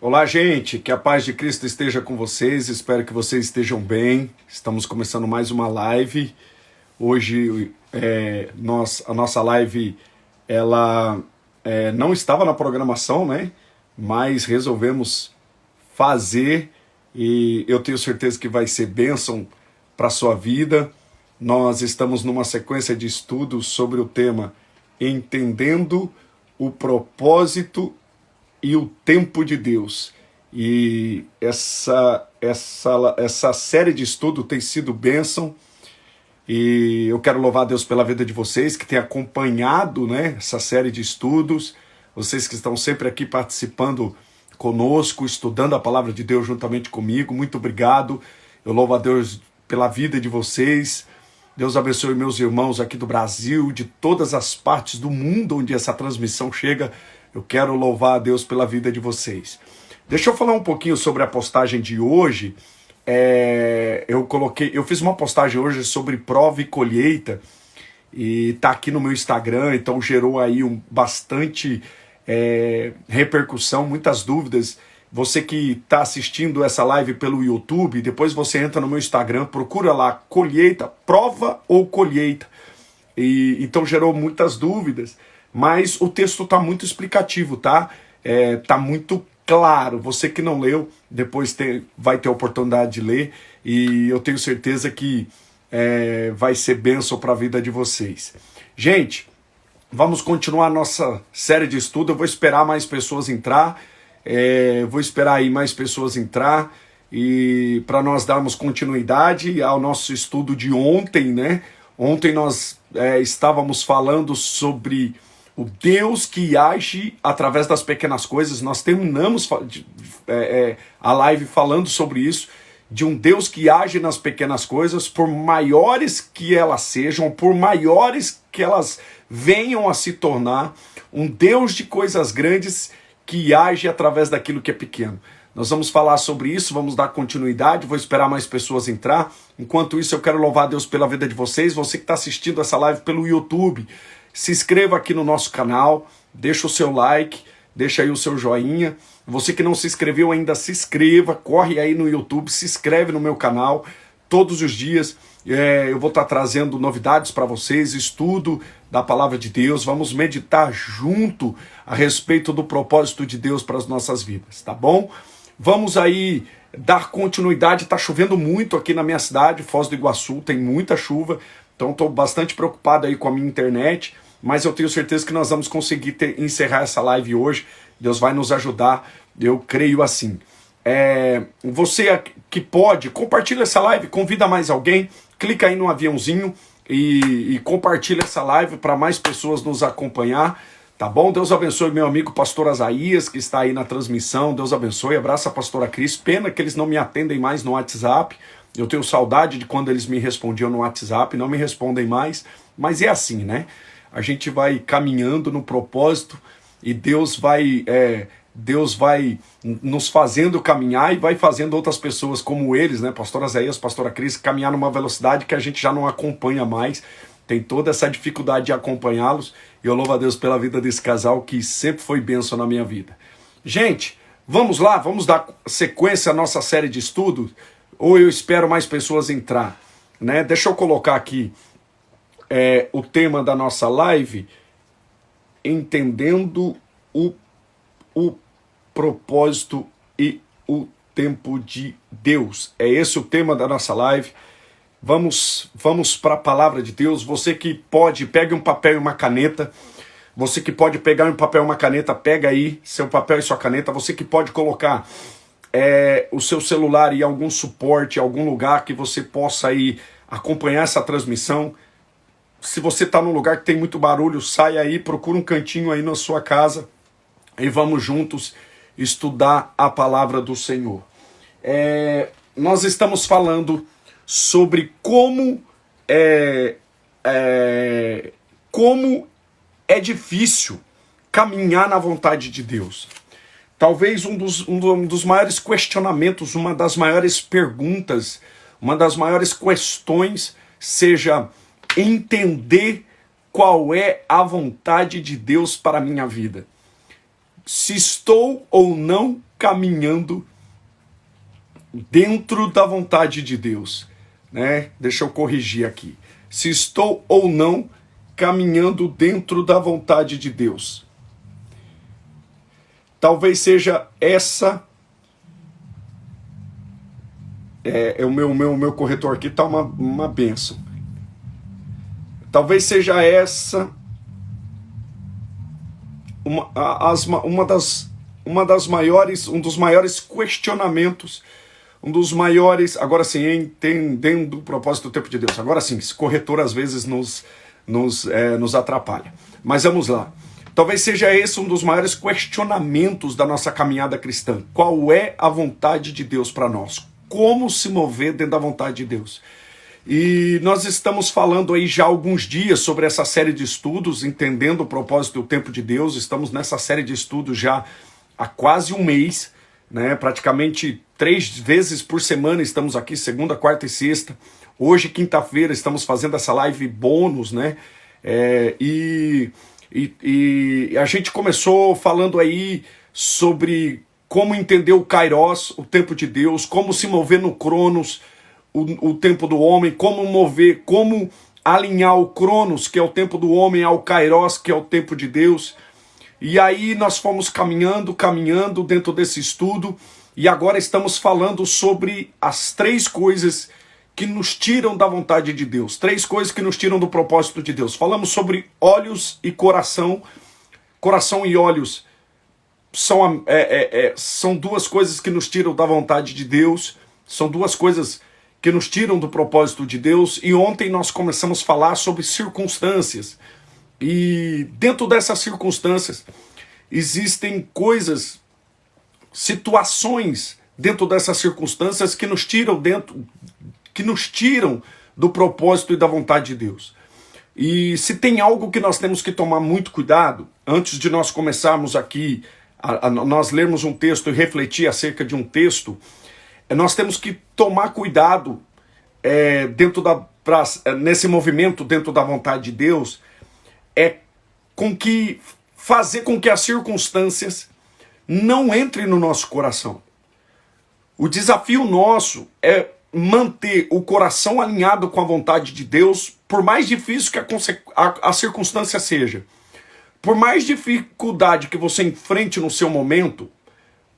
Olá, gente, que a paz de Cristo esteja com vocês, espero que vocês estejam bem. Estamos começando mais uma live. Hoje a nossa live ela não estava na programação, né? Mas resolvemos fazer e eu tenho certeza que vai ser bênção para a sua vida. Nós estamos numa sequência de estudos sobre o tema Entendendo o Propósito e o Tempo de Deus. E essa série de estudo tem sido bênção, e eu quero louvar a Deus pela vida de vocês que têm acompanhado, né, essa série de estudos, vocês que estão sempre aqui participando conosco, estudando a palavra de Deus juntamente comigo. Muito obrigado, eu louvo a Deus pela vida de vocês. Deus abençoe meus irmãos aqui do Brasil, de todas as partes do mundo onde essa transmissão chega. Eu quero louvar a Deus pela vida de vocês. Deixa eu falar um pouquinho sobre a postagem de hoje. Eu fiz uma postagem hoje sobre prova e colheita, e tá aqui no meu Instagram, então gerou aí bastante repercussão, muitas dúvidas. Você que está assistindo essa live pelo YouTube, depois você entra no meu Instagram, procura lá colheita, prova ou colheita. E então gerou muitas dúvidas, mas o texto está muito explicativo, tá? Tá muito claro. Você que não leu, depois vai ter a oportunidade de ler, e eu tenho certeza que vai ser bênção para a vida de vocês. Gente, vamos continuar a nossa série de estudo. Eu vou esperar mais pessoas entrar, e para nós darmos continuidade ao nosso estudo de ontem, né? Ontem nós estávamos falando sobre o Deus que age através das pequenas coisas. Nós terminamos a live falando sobre isso, de um Deus que age nas pequenas coisas, por maiores que elas sejam, por maiores que elas venham a se tornar, um Deus de coisas grandes que age através daquilo que é pequeno. Nós vamos falar sobre isso, vamos dar continuidade, vou esperar mais pessoas entrar. Enquanto isso, eu quero louvar a Deus pela vida de vocês. Você que está assistindo essa live pelo YouTube, se inscreva aqui no nosso canal, deixa o seu like, deixa aí o seu joinha. Você que não se inscreveu ainda, se inscreva, corre aí no YouTube, se inscreve no meu canal. Todos os dias eu vou estar trazendo novidades para vocês, estudo da palavra de Deus. Vamos meditar junto a respeito do propósito de Deus para as nossas vidas, tá bom? Vamos aí dar continuidade. Está chovendo muito aqui na minha cidade, Foz do Iguaçu, tem muita chuva, então estou bastante preocupado aí com a minha internet, mas eu tenho certeza que nós vamos conseguir encerrar essa live hoje. Deus vai nos ajudar, eu creio assim. Você que pode, compartilha essa live, convida mais alguém, clica aí no aviãozinho e compartilha essa live para mais pessoas nos acompanhar, tá bom? Deus abençoe meu amigo pastor Asaías, que está aí na transmissão. Deus abençoe, abraça a pastora Cris. Pena que eles não me atendem mais no WhatsApp, eu tenho saudade de quando eles me respondiam no WhatsApp, não me respondem mais, mas é assim, né? A gente vai caminhando no propósito, e Deus vai nos fazendo caminhar, e vai fazendo outras pessoas como eles, né? Pastor Asaías, pastora Cris, caminhar numa velocidade que a gente já não acompanha mais. Tem toda essa dificuldade de acompanhá-los, e eu louvo a Deus pela vida desse casal que sempre foi bênção na minha vida. Gente, vamos lá, vamos dar sequência à nossa série de estudos, ou eu espero mais pessoas entrar, né? Deixa eu colocar aqui o tema da nossa live: Entendendo o propósito e o tempo de Deus. É esse o tema da nossa live. Vamos para a palavra de Deus. Você que pode, pegue um papel e uma caneta. Você que pode pegar um papel e uma caneta, pega aí seu papel e sua caneta. Você que pode colocar o seu celular em algum suporte, em algum lugar que você possa aí acompanhar essa transmissão. Se você está num lugar que tem muito barulho, sai aí, procura um cantinho aí na sua casa e vamos juntos estudar a palavra do Senhor. Nós estamos falando sobre como é difícil caminhar na vontade de Deus. Talvez um dos maiores questionamentos, uma das maiores perguntas, uma das maiores questões seja entender qual é a vontade de Deus para a minha vida. Se estou ou não caminhando dentro da vontade de Deus, né? Deixa eu corrigir aqui. Se estou ou não caminhando dentro da vontade de Deus. Talvez seja essa... o meu corretor aqui está uma bênção. Talvez seja essa um dos maiores questionamentos, um dos maiores, agora sim, entendendo o propósito do tempo de Deus. Agora sim, esse corretor às vezes nos atrapalha. Mas vamos lá. Talvez seja esse um dos maiores questionamentos da nossa caminhada cristã. Qual é a vontade de Deus para nós? Como se mover dentro da vontade de Deus? E nós estamos falando aí já há alguns dias sobre essa série de estudos, entendendo o propósito do tempo de Deus. Estamos nessa série de estudos já há quase um mês, né? Praticamente 3 vezes por semana estamos aqui, segunda, quarta e sexta. Hoje, quinta-feira, estamos fazendo essa live bônus, né? E a gente começou falando aí sobre como entender o Kairos, o tempo de Deus, como se mover no Cronos, o tempo do homem, como alinhar o Cronos, que é o tempo do homem, ao Kairos, que é o tempo de Deus. E aí nós fomos caminhando dentro desse estudo, e agora estamos falando sobre as 3 coisas que nos tiram da vontade de Deus, 3 coisas que nos tiram do propósito de Deus. Falamos sobre olhos e coração. Coração e olhos são 2 coisas que nos tiram da vontade de Deus, são 2 coisas que nos tiram do propósito de Deus. E ontem nós começamos a falar sobre circunstâncias. E dentro dessas circunstâncias existem situações dentro dessas circunstâncias que nos tiram do propósito e da vontade de Deus. E se tem algo que nós temos que tomar muito cuidado, antes de nós começarmos aqui, nós lermos um texto e refletir acerca de um texto, nós temos que tomar cuidado nesse movimento dentro da vontade de Deus, fazer com que as circunstâncias não entrem no nosso coração. O desafio nosso é manter o coração alinhado com a vontade de Deus, por mais difícil que a circunstância seja. Por mais dificuldade que você enfrente no seu momento,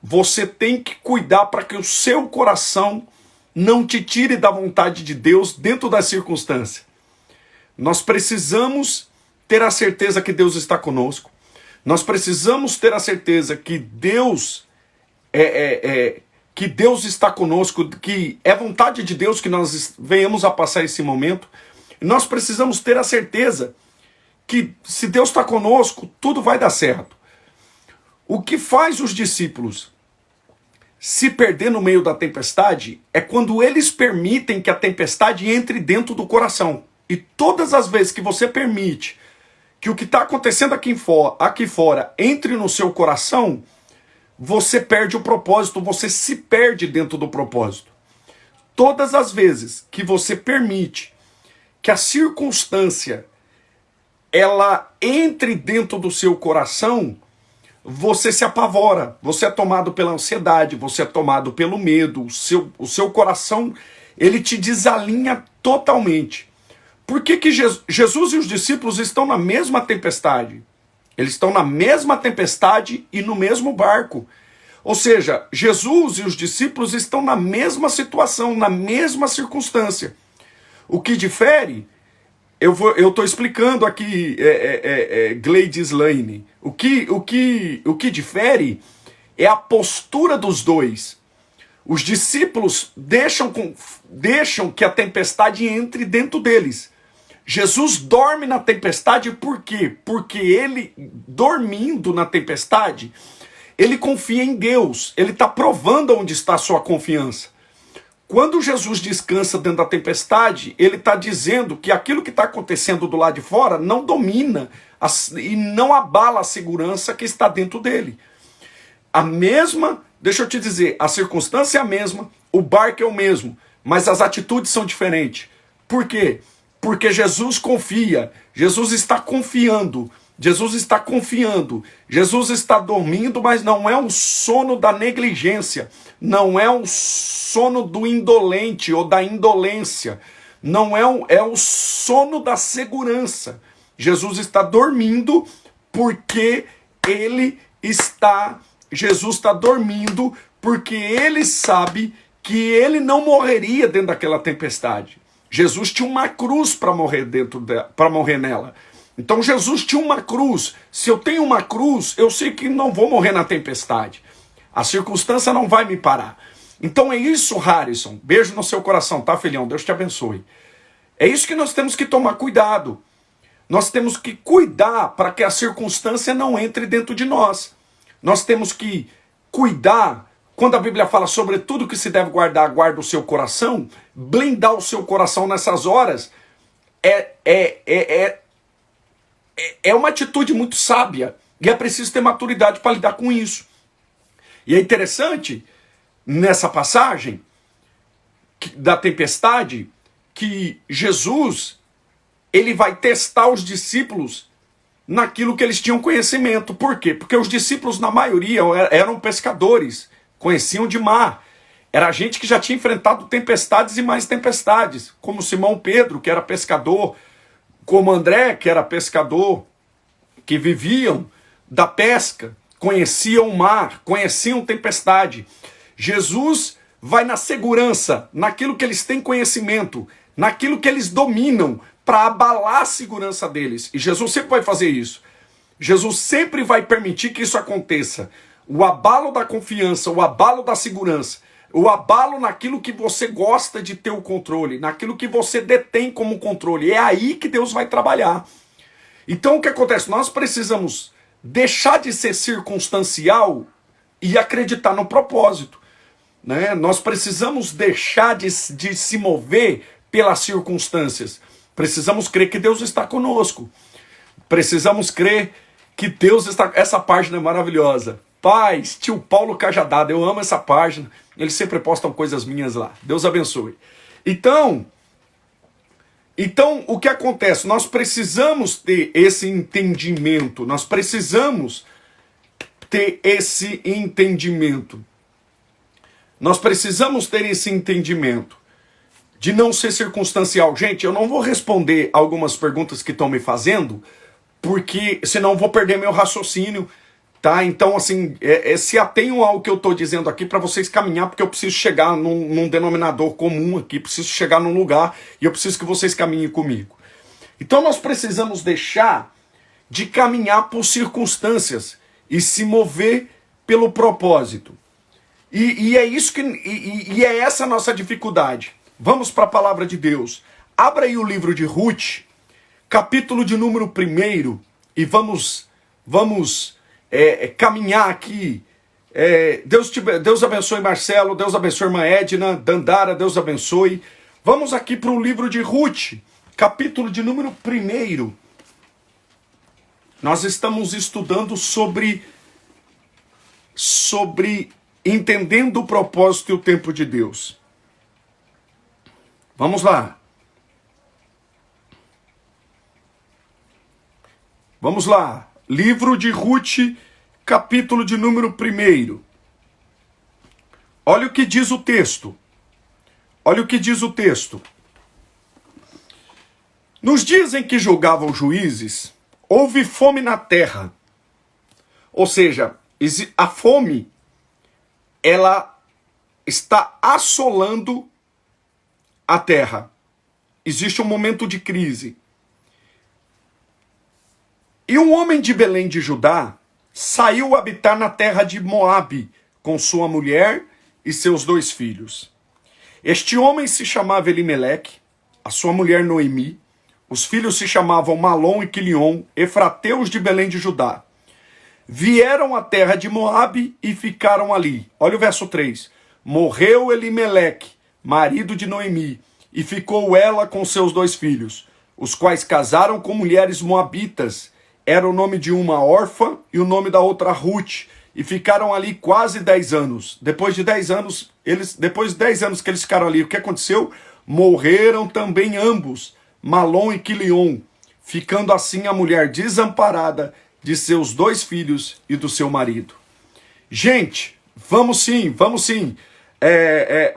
você tem que cuidar para que o seu coração não te tire da vontade de Deus dentro da circunstância. Nós precisamos ter a certeza que Deus está conosco. Nós precisamos ter a certeza que Deus está conosco, que é vontade de Deus que nós venhamos a passar esse momento. E nós precisamos ter a certeza que se Deus está conosco, tudo vai dar certo. O que faz os discípulos se perder no meio da tempestade é quando eles permitem que a tempestade entre dentro do coração. E todas as vezes que você permite que o que está acontecendo aqui fora entre no seu coração, você perde o propósito, você se perde dentro do propósito. Todas as vezes que você permite que a circunstância ela entre dentro do seu coração, você se apavora, você é tomado pela ansiedade, você é tomado pelo medo, o seu coração, ele te desalinha totalmente. Por que Jesus e os discípulos estão na mesma tempestade? Eles estão na mesma tempestade e no mesmo barco. Ou seja, Jesus e os discípulos estão na mesma situação, na mesma circunstância. O que difere, eu estou explicando aqui, Gladys Lane, o que difere é a postura dos dois. Os discípulos deixam que a tempestade entre dentro deles. Jesus dorme na tempestade por quê? Porque ele, dormindo na tempestade, ele confia em Deus. Ele está provando onde está a sua confiança. Quando Jesus descansa dentro da tempestade, ele está dizendo que aquilo que está acontecendo do lado de fora não domina e não abala a segurança que está dentro dele. Deixa eu te dizer, a circunstância é a mesma, o barco é o mesmo, mas as atitudes são diferentes. Por quê? Porque Jesus confia, Jesus está confiando Jesus está confiando. Jesus está dormindo, mas não é o sono da negligência. Não é o sono do indolente ou da indolência. Não é o sono da segurança. Jesus está dormindo porque Jesus está dormindo porque ele sabe que ele não morreria dentro daquela tempestade. Jesus tinha uma cruz para morrer nela. Então Jesus tinha uma cruz. Se eu tenho uma cruz, eu sei que não vou morrer na tempestade. A circunstância não vai me parar. Então é isso, Harrison. Beijo no seu coração, tá, filhão? Deus te abençoe. É isso que nós temos que tomar cuidado. Nós temos que cuidar para que a circunstância não entre dentro de nós. Nós temos que cuidar, quando a Bíblia fala sobre tudo que se deve guardar, guarda o seu coração, blindar o seu coração nessas horas, é uma atitude muito sábia. E é preciso ter maturidade para lidar com isso. E é interessante, nessa passagem da tempestade, que Jesus, ele vai testar os discípulos naquilo que eles tinham conhecimento. Por quê? Porque os discípulos, na maioria, eram pescadores, conheciam de mar. Era gente que já tinha enfrentado tempestades e mais tempestades, como Simão Pedro, que era pescador, como André, que era pescador, que viviam da pesca, conheciam o mar, conheciam tempestade. Jesus vai na segurança, naquilo que eles têm conhecimento, naquilo que eles dominam, para abalar a segurança deles. E Jesus sempre vai fazer isso. Jesus sempre vai permitir que isso aconteça. O abalo da confiança, o abalo da segurança, o abalo naquilo que você gosta de ter o controle, naquilo que você detém como controle. É aí que Deus vai trabalhar. Então o que acontece? Nós precisamos deixar de ser circunstancial e acreditar no propósito, né? Nós precisamos deixar de se mover pelas circunstâncias. Precisamos crer que Deus está conosco. Precisamos crer que Deus está... Essa página é maravilhosa. Paz, tio Paulo Cajadada, eu amo essa página. Eles sempre postam coisas minhas lá. Deus abençoe. Então, o que acontece? Nós precisamos ter esse entendimento. Nós precisamos ter esse entendimento. Nós precisamos ter esse entendimento de não ser circunstancial. Gente, eu não vou responder algumas perguntas que estão me fazendo, porque senão eu vou perder meu raciocínio, tá? Então, assim, se atenham ao que eu estou dizendo aqui para vocês caminhar, porque eu preciso chegar num denominador comum aqui, preciso chegar num lugar e eu preciso que vocês caminhem comigo. Então, nós precisamos deixar de caminhar por circunstâncias e se mover pelo propósito. E é isso e é essa a nossa dificuldade. Vamos para a palavra de Deus. Abra aí o livro de Ruth, capítulo de número 1, e vamos caminhar aqui. Deus abençoe Marcelo, Deus abençoe irmã Edna, Dandara, Deus abençoe. Vamos aqui para o livro de Ruth, capítulo de número 1. Nós estamos estudando sobre entendendo o propósito e o tempo de Deus. Vamos lá. Vamos lá. Livro de Ruth, capítulo de número 1. Olha o que diz o texto. Olha o que diz o texto. Nos dias em que julgavam juízes, houve fome na terra. Ou seja, a fome, ela está assolando a terra. Existe um momento de crise. E um homem de Belém de Judá saiu habitar na terra de Moabe com sua mulher e seus 2 filhos. Este homem se chamava Elimeleque, a sua mulher Noemi. Os filhos se chamavam Malom e Quilion, efrateus de Belém de Judá. Vieram à terra de Moabe e ficaram ali. Olha o verso 3. Morreu Elimeleque, marido de Noemi, e ficou ela com seus 2 filhos, os quais casaram com mulheres moabitas. Era o nome de uma órfã e o nome da outra Ruth, e ficaram ali quase 10 anos. Depois de 10 anos que eles ficaram ali, o que aconteceu? Morreram também ambos, Malom e Quilion, ficando assim a mulher desamparada de seus 2 filhos e do seu marido. Gente, vamos sim.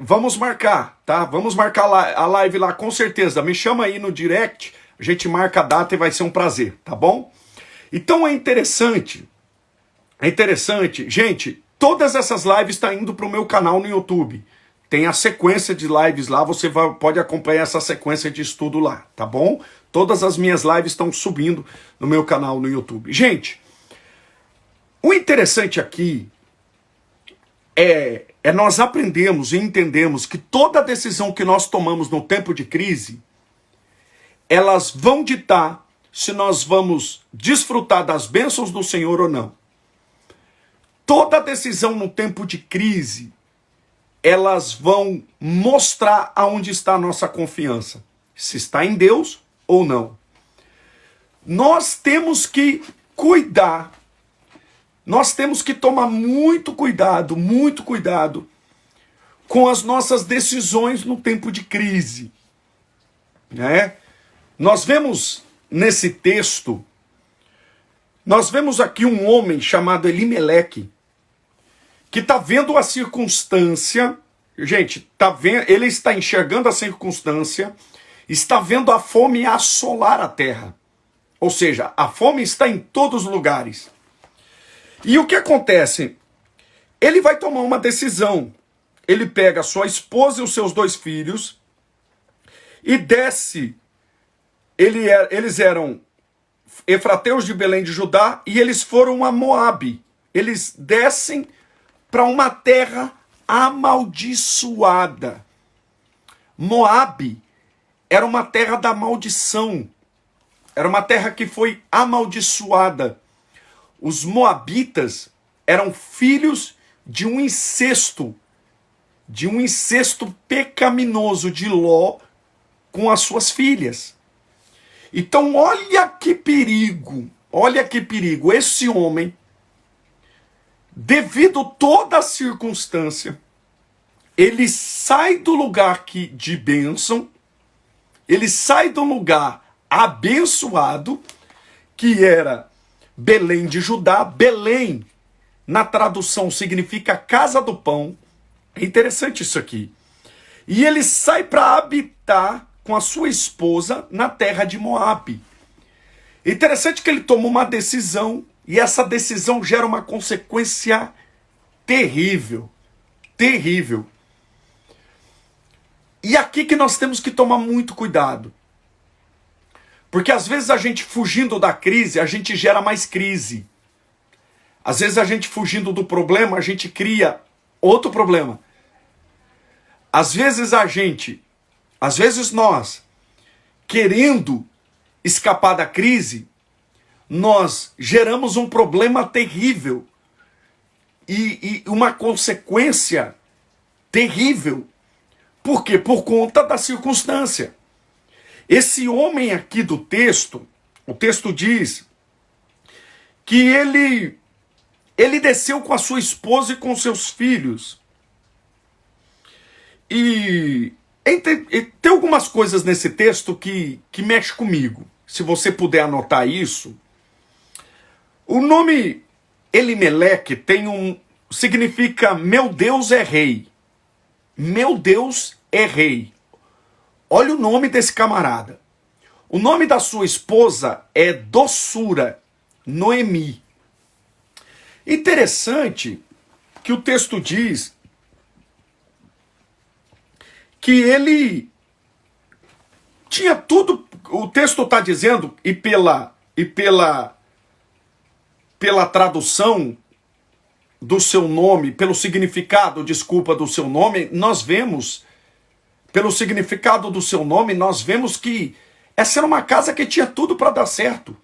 Vamos marcar, tá? Vamos marcar a live lá, com certeza. Me chama aí no direct, a gente marca a data e vai ser um prazer, tá bom? Então é interessante, gente, todas essas lives estão indo para o meu canal no YouTube. Tem a sequência de lives lá, você pode acompanhar essa sequência de estudo lá, tá bom? Todas as minhas lives estão subindo no meu canal no YouTube. Gente, o interessante aqui é nós aprendemos e entendemos que toda decisão que nós tomamos no tempo de crise, elas vão ditar se nós vamos desfrutar das bênçãos do Senhor ou não. Toda decisão no tempo de crise, elas vão mostrar aonde está a nossa confiança. Se está em Deus ou não. Nós temos que cuidar. Nós temos que tomar muito cuidado com as nossas decisões no tempo de crise. Né? Nós vemos nesse texto, nós vemos aqui um homem chamado Elimeleque, que está vendo a circunstância, gente, ele está enxergando a circunstância, está vendo a fome assolar a terra. Ou seja, a fome está em todos os lugares. E o que acontece? Ele vai tomar uma decisão. Ele pega a sua esposa e os seus 2 filhos e desce. Eles eram efrateus de Belém de Judá e eles foram a Moabe. Eles descem para uma terra amaldiçoada. Moabe era uma terra da maldição. Era uma terra que foi amaldiçoada. Os moabitas eram filhos de um incesto pecaminoso de Ló com as suas filhas. Então olha que perigo, esse homem, devido a toda a circunstância, ele sai do lugar de bênção, ele sai do lugar abençoado, que era Belém de Judá. Belém, na tradução, significa casa do pão. É interessante isso aqui. E ele sai para habitar com a sua esposa na terra de Moabe. É interessante que ele toma uma decisão e essa decisão gera uma consequência terrível. Terrível. E aqui que nós temos que tomar muito cuidado. Porque às vezes a gente fugindo da crise, a gente gera mais crise. Às vezes a gente fugindo do problema, a gente cria outro problema. Às vezes nós, querendo escapar da crise, nós geramos um problema terrível e uma consequência terrível. Por quê? Por conta da circunstância. Esse homem aqui do texto, o texto diz que ele desceu com a sua esposa e com seus filhos. E tem algumas coisas nesse texto que mexe comigo. Se você puder anotar isso. O nome Elimeleque significa meu Deus é rei. Meu Deus é rei. Olha o nome desse camarada. O nome da sua esposa é Doçura, Noemi. Interessante que o texto diz que ele tinha tudo, o texto está dizendo, e pela tradução do seu nome, pelo significado, do seu nome, nós vemos, pelo significado do seu nome, nós vemos que essa era uma casa que tinha tudo para dar certo.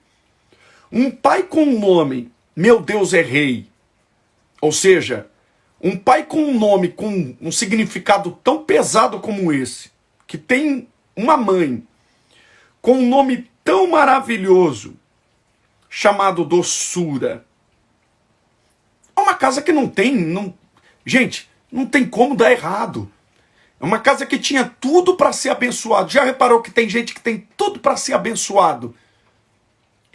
Um pai com um nome, meu Deus é rei, ou seja, um pai com um nome, com um significado tão pesado como esse, que tem uma mãe com um nome tão maravilhoso, chamado Doçura. É uma casa que gente, não tem como dar errado. É uma casa que tinha tudo para ser abençoado. Já reparou que tem gente que tem tudo para ser abençoado,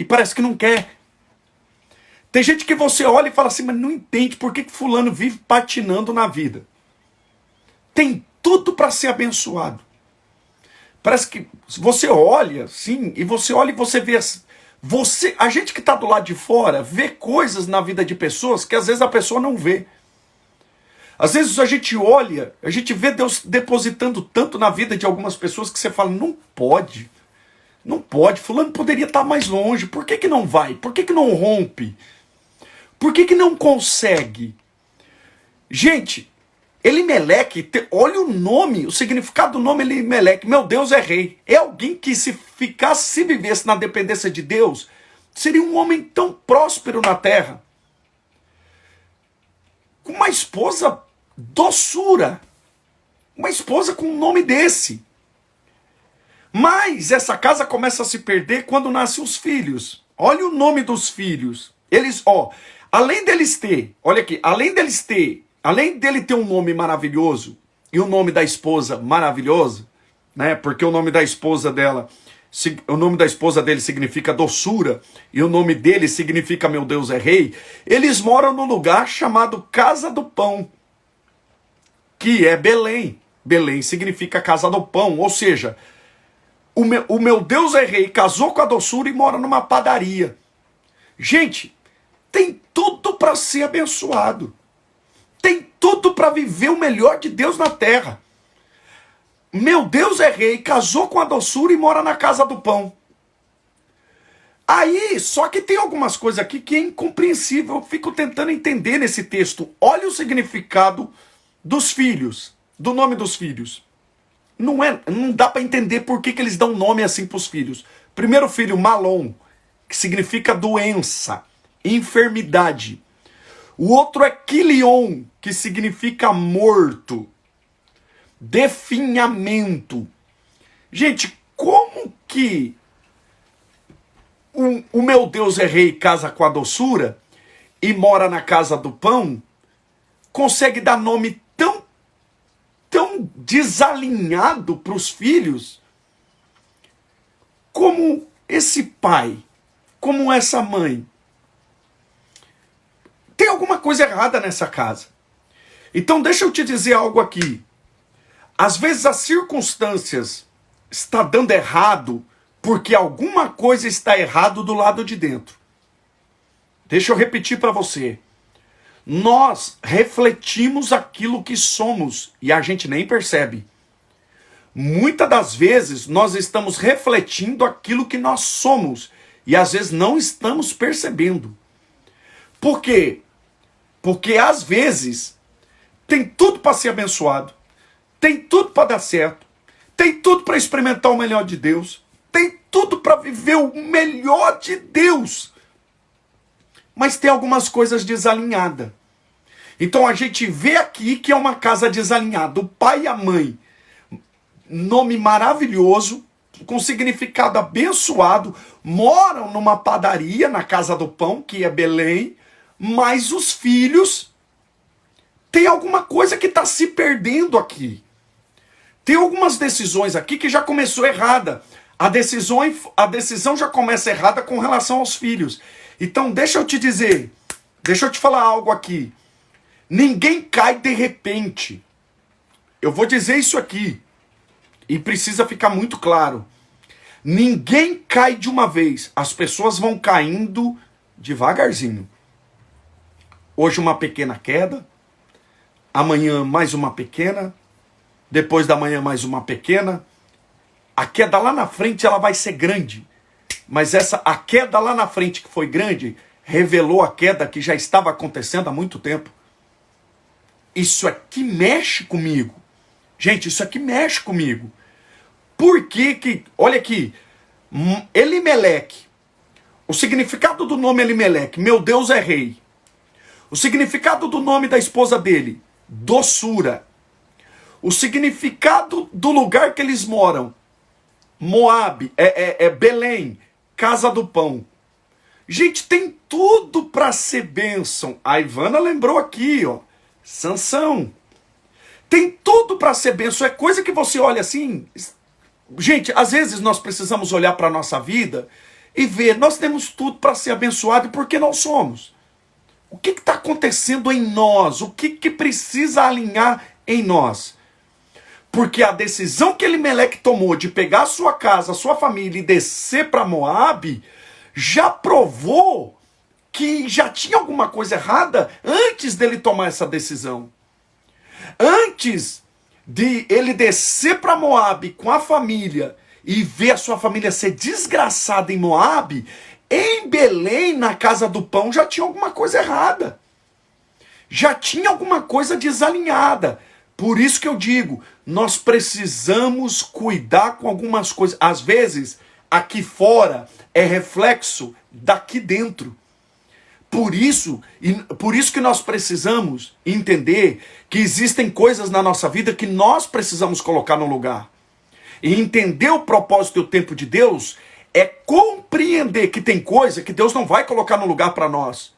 e parece que não quer. Tem gente que você olha e fala assim, mas não entende por que fulano vive patinando na vida. Tem tudo para ser abençoado. Parece que você olha, sim, e você olha e você vê... a gente que está do lado de fora vê coisas na vida de pessoas que às vezes a pessoa não vê. Às vezes a gente olha, a gente vê Deus depositando tanto na vida de algumas pessoas que você fala, não pode. Não pode, fulano poderia estar mais longe. Por que não vai? Por que não rompe? Por que não consegue? Gente, Elimeleque, olha o nome, o significado do nome Elimeleque. Meu Deus é rei. É alguém que se vivesse na dependência de Deus, seria um homem tão próspero na terra. Com uma esposa doçura. Uma esposa com um nome desse. Mas essa casa começa a se perder quando nascem os filhos. Olha o nome dos filhos. Eles, além deles ter, olha aqui, além dele ter um nome maravilhoso e o nome da esposa maravilhoso, né? Porque o nome da esposa dele significa doçura e o nome dele significa meu Deus é rei. Eles moram num lugar chamado Casa do Pão, que é Belém. Belém significa Casa do Pão, ou seja, o meu Deus é rei casou com a doçura e mora numa padaria. Gente, tem tudo para ser abençoado. Tem tudo para viver o melhor de Deus na terra. Meu Deus é rei, casou com a doçura e mora na Casa do Pão. Aí, só que tem algumas coisas aqui que é incompreensível. Eu fico tentando entender nesse texto. Olha o significado dos filhos, do nome dos filhos. Não dá para entender por que eles dão nome assim para os filhos. Primeiro filho, Malom, que significa doença, enfermidade. O outro é Quilion, que significa morto, definhamento. Gente, como que o meu Deus é rei, casa com a doçura e mora na Casa do Pão, consegue dar nome tão desalinhado para os filhos, como esse pai, como essa mãe? Tem alguma coisa errada nessa casa. Então deixa eu te dizer algo aqui. Às vezes as circunstâncias estão dando errado porque alguma coisa está errado do lado de dentro. Deixa eu repetir para você. Nós refletimos aquilo que somos e a gente nem percebe. Muitas das vezes nós estamos refletindo aquilo que nós somos e às vezes não estamos percebendo. Por quê? Porque às vezes tem tudo para ser abençoado, tem tudo para dar certo, tem tudo para experimentar o melhor de Deus, tem tudo para viver o melhor de Deus. Mas tem algumas coisas desalinhadas. Então a gente vê aqui que é uma casa desalinhada. O pai e a mãe, nome maravilhoso, com significado abençoado, moram numa padaria na Casa do Pão, que é Belém, mas os filhos, tem alguma coisa que está se perdendo aqui. Tem algumas decisões aqui que já começou errada. A decisão já começa errada com relação aos filhos. Então deixa eu te dizer, deixa eu te falar algo aqui. Ninguém cai de repente. Eu vou dizer isso aqui. E precisa ficar muito claro. Ninguém cai de uma vez. As pessoas vão caindo devagarzinho. Hoje uma pequena queda. Amanhã mais uma pequena. Depois da manhã mais uma pequena. A queda lá na frente ela vai ser grande. Mas a queda lá na frente que foi grande, revelou a queda que já estava acontecendo há muito tempo. Isso aqui mexe comigo. Gente, isso aqui mexe comigo. Por que, olha aqui, Elimeleque, o significado do nome Elimeleque, meu Deus é rei. O significado do nome da esposa dele, doçura. O significado do lugar que eles moram, Moabe, Belém, Casa do Pão. Gente, tem tudo para ser bênção. A Ivana lembrou aqui, ó, Sansão. Tem tudo para ser bênção. É coisa que você olha assim. Gente, às vezes nós precisamos olhar para a nossa vida e ver, nós temos tudo para ser abençoado, e por que não somos? O que está acontecendo em nós? O que precisa alinhar em nós? Porque a decisão que Elimeleque tomou de pegar a sua casa, a sua família e descer para Moabe, já provou que já tinha alguma coisa errada antes dele tomar essa decisão. Antes de ele descer para Moabe com a família e ver a sua família ser desgraçada em Moabe, em Belém, na casa do pão, já tinha alguma coisa errada. Já tinha alguma coisa desalinhada. Por isso que eu digo, nós precisamos cuidar com algumas coisas. Às vezes, aqui fora é reflexo daqui dentro. Por isso que nós precisamos entender que existem coisas na nossa vida que nós precisamos colocar no lugar. E entender o propósito e o tempo de Deus é compreender que tem coisa que Deus não vai colocar no lugar para nós.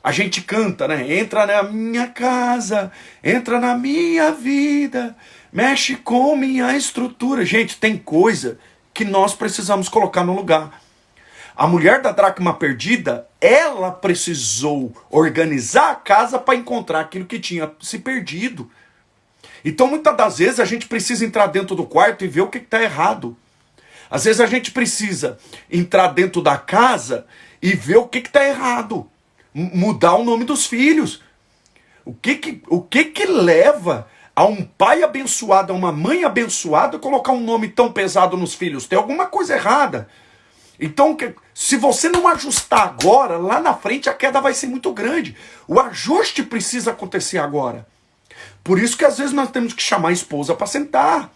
A gente canta, né? Entra na minha casa, entra na minha vida, mexe com minha estrutura. Gente, tem coisa que nós precisamos colocar no lugar. A mulher da dracma perdida, ela precisou organizar a casa para encontrar aquilo que tinha se perdido. Então, muitas das vezes, a gente precisa entrar dentro do quarto e ver o que está errado. Às vezes, a gente precisa entrar dentro da casa e ver o que está errado. Mudar o nome dos filhos. O que leva a um pai abençoado, a uma mãe abençoada, colocar um nome tão pesado nos filhos? Tem alguma coisa errada. Então, se você não ajustar agora, lá na frente a queda vai ser muito grande. O ajuste precisa acontecer agora. Por isso que às vezes nós temos que chamar a esposa para sentar.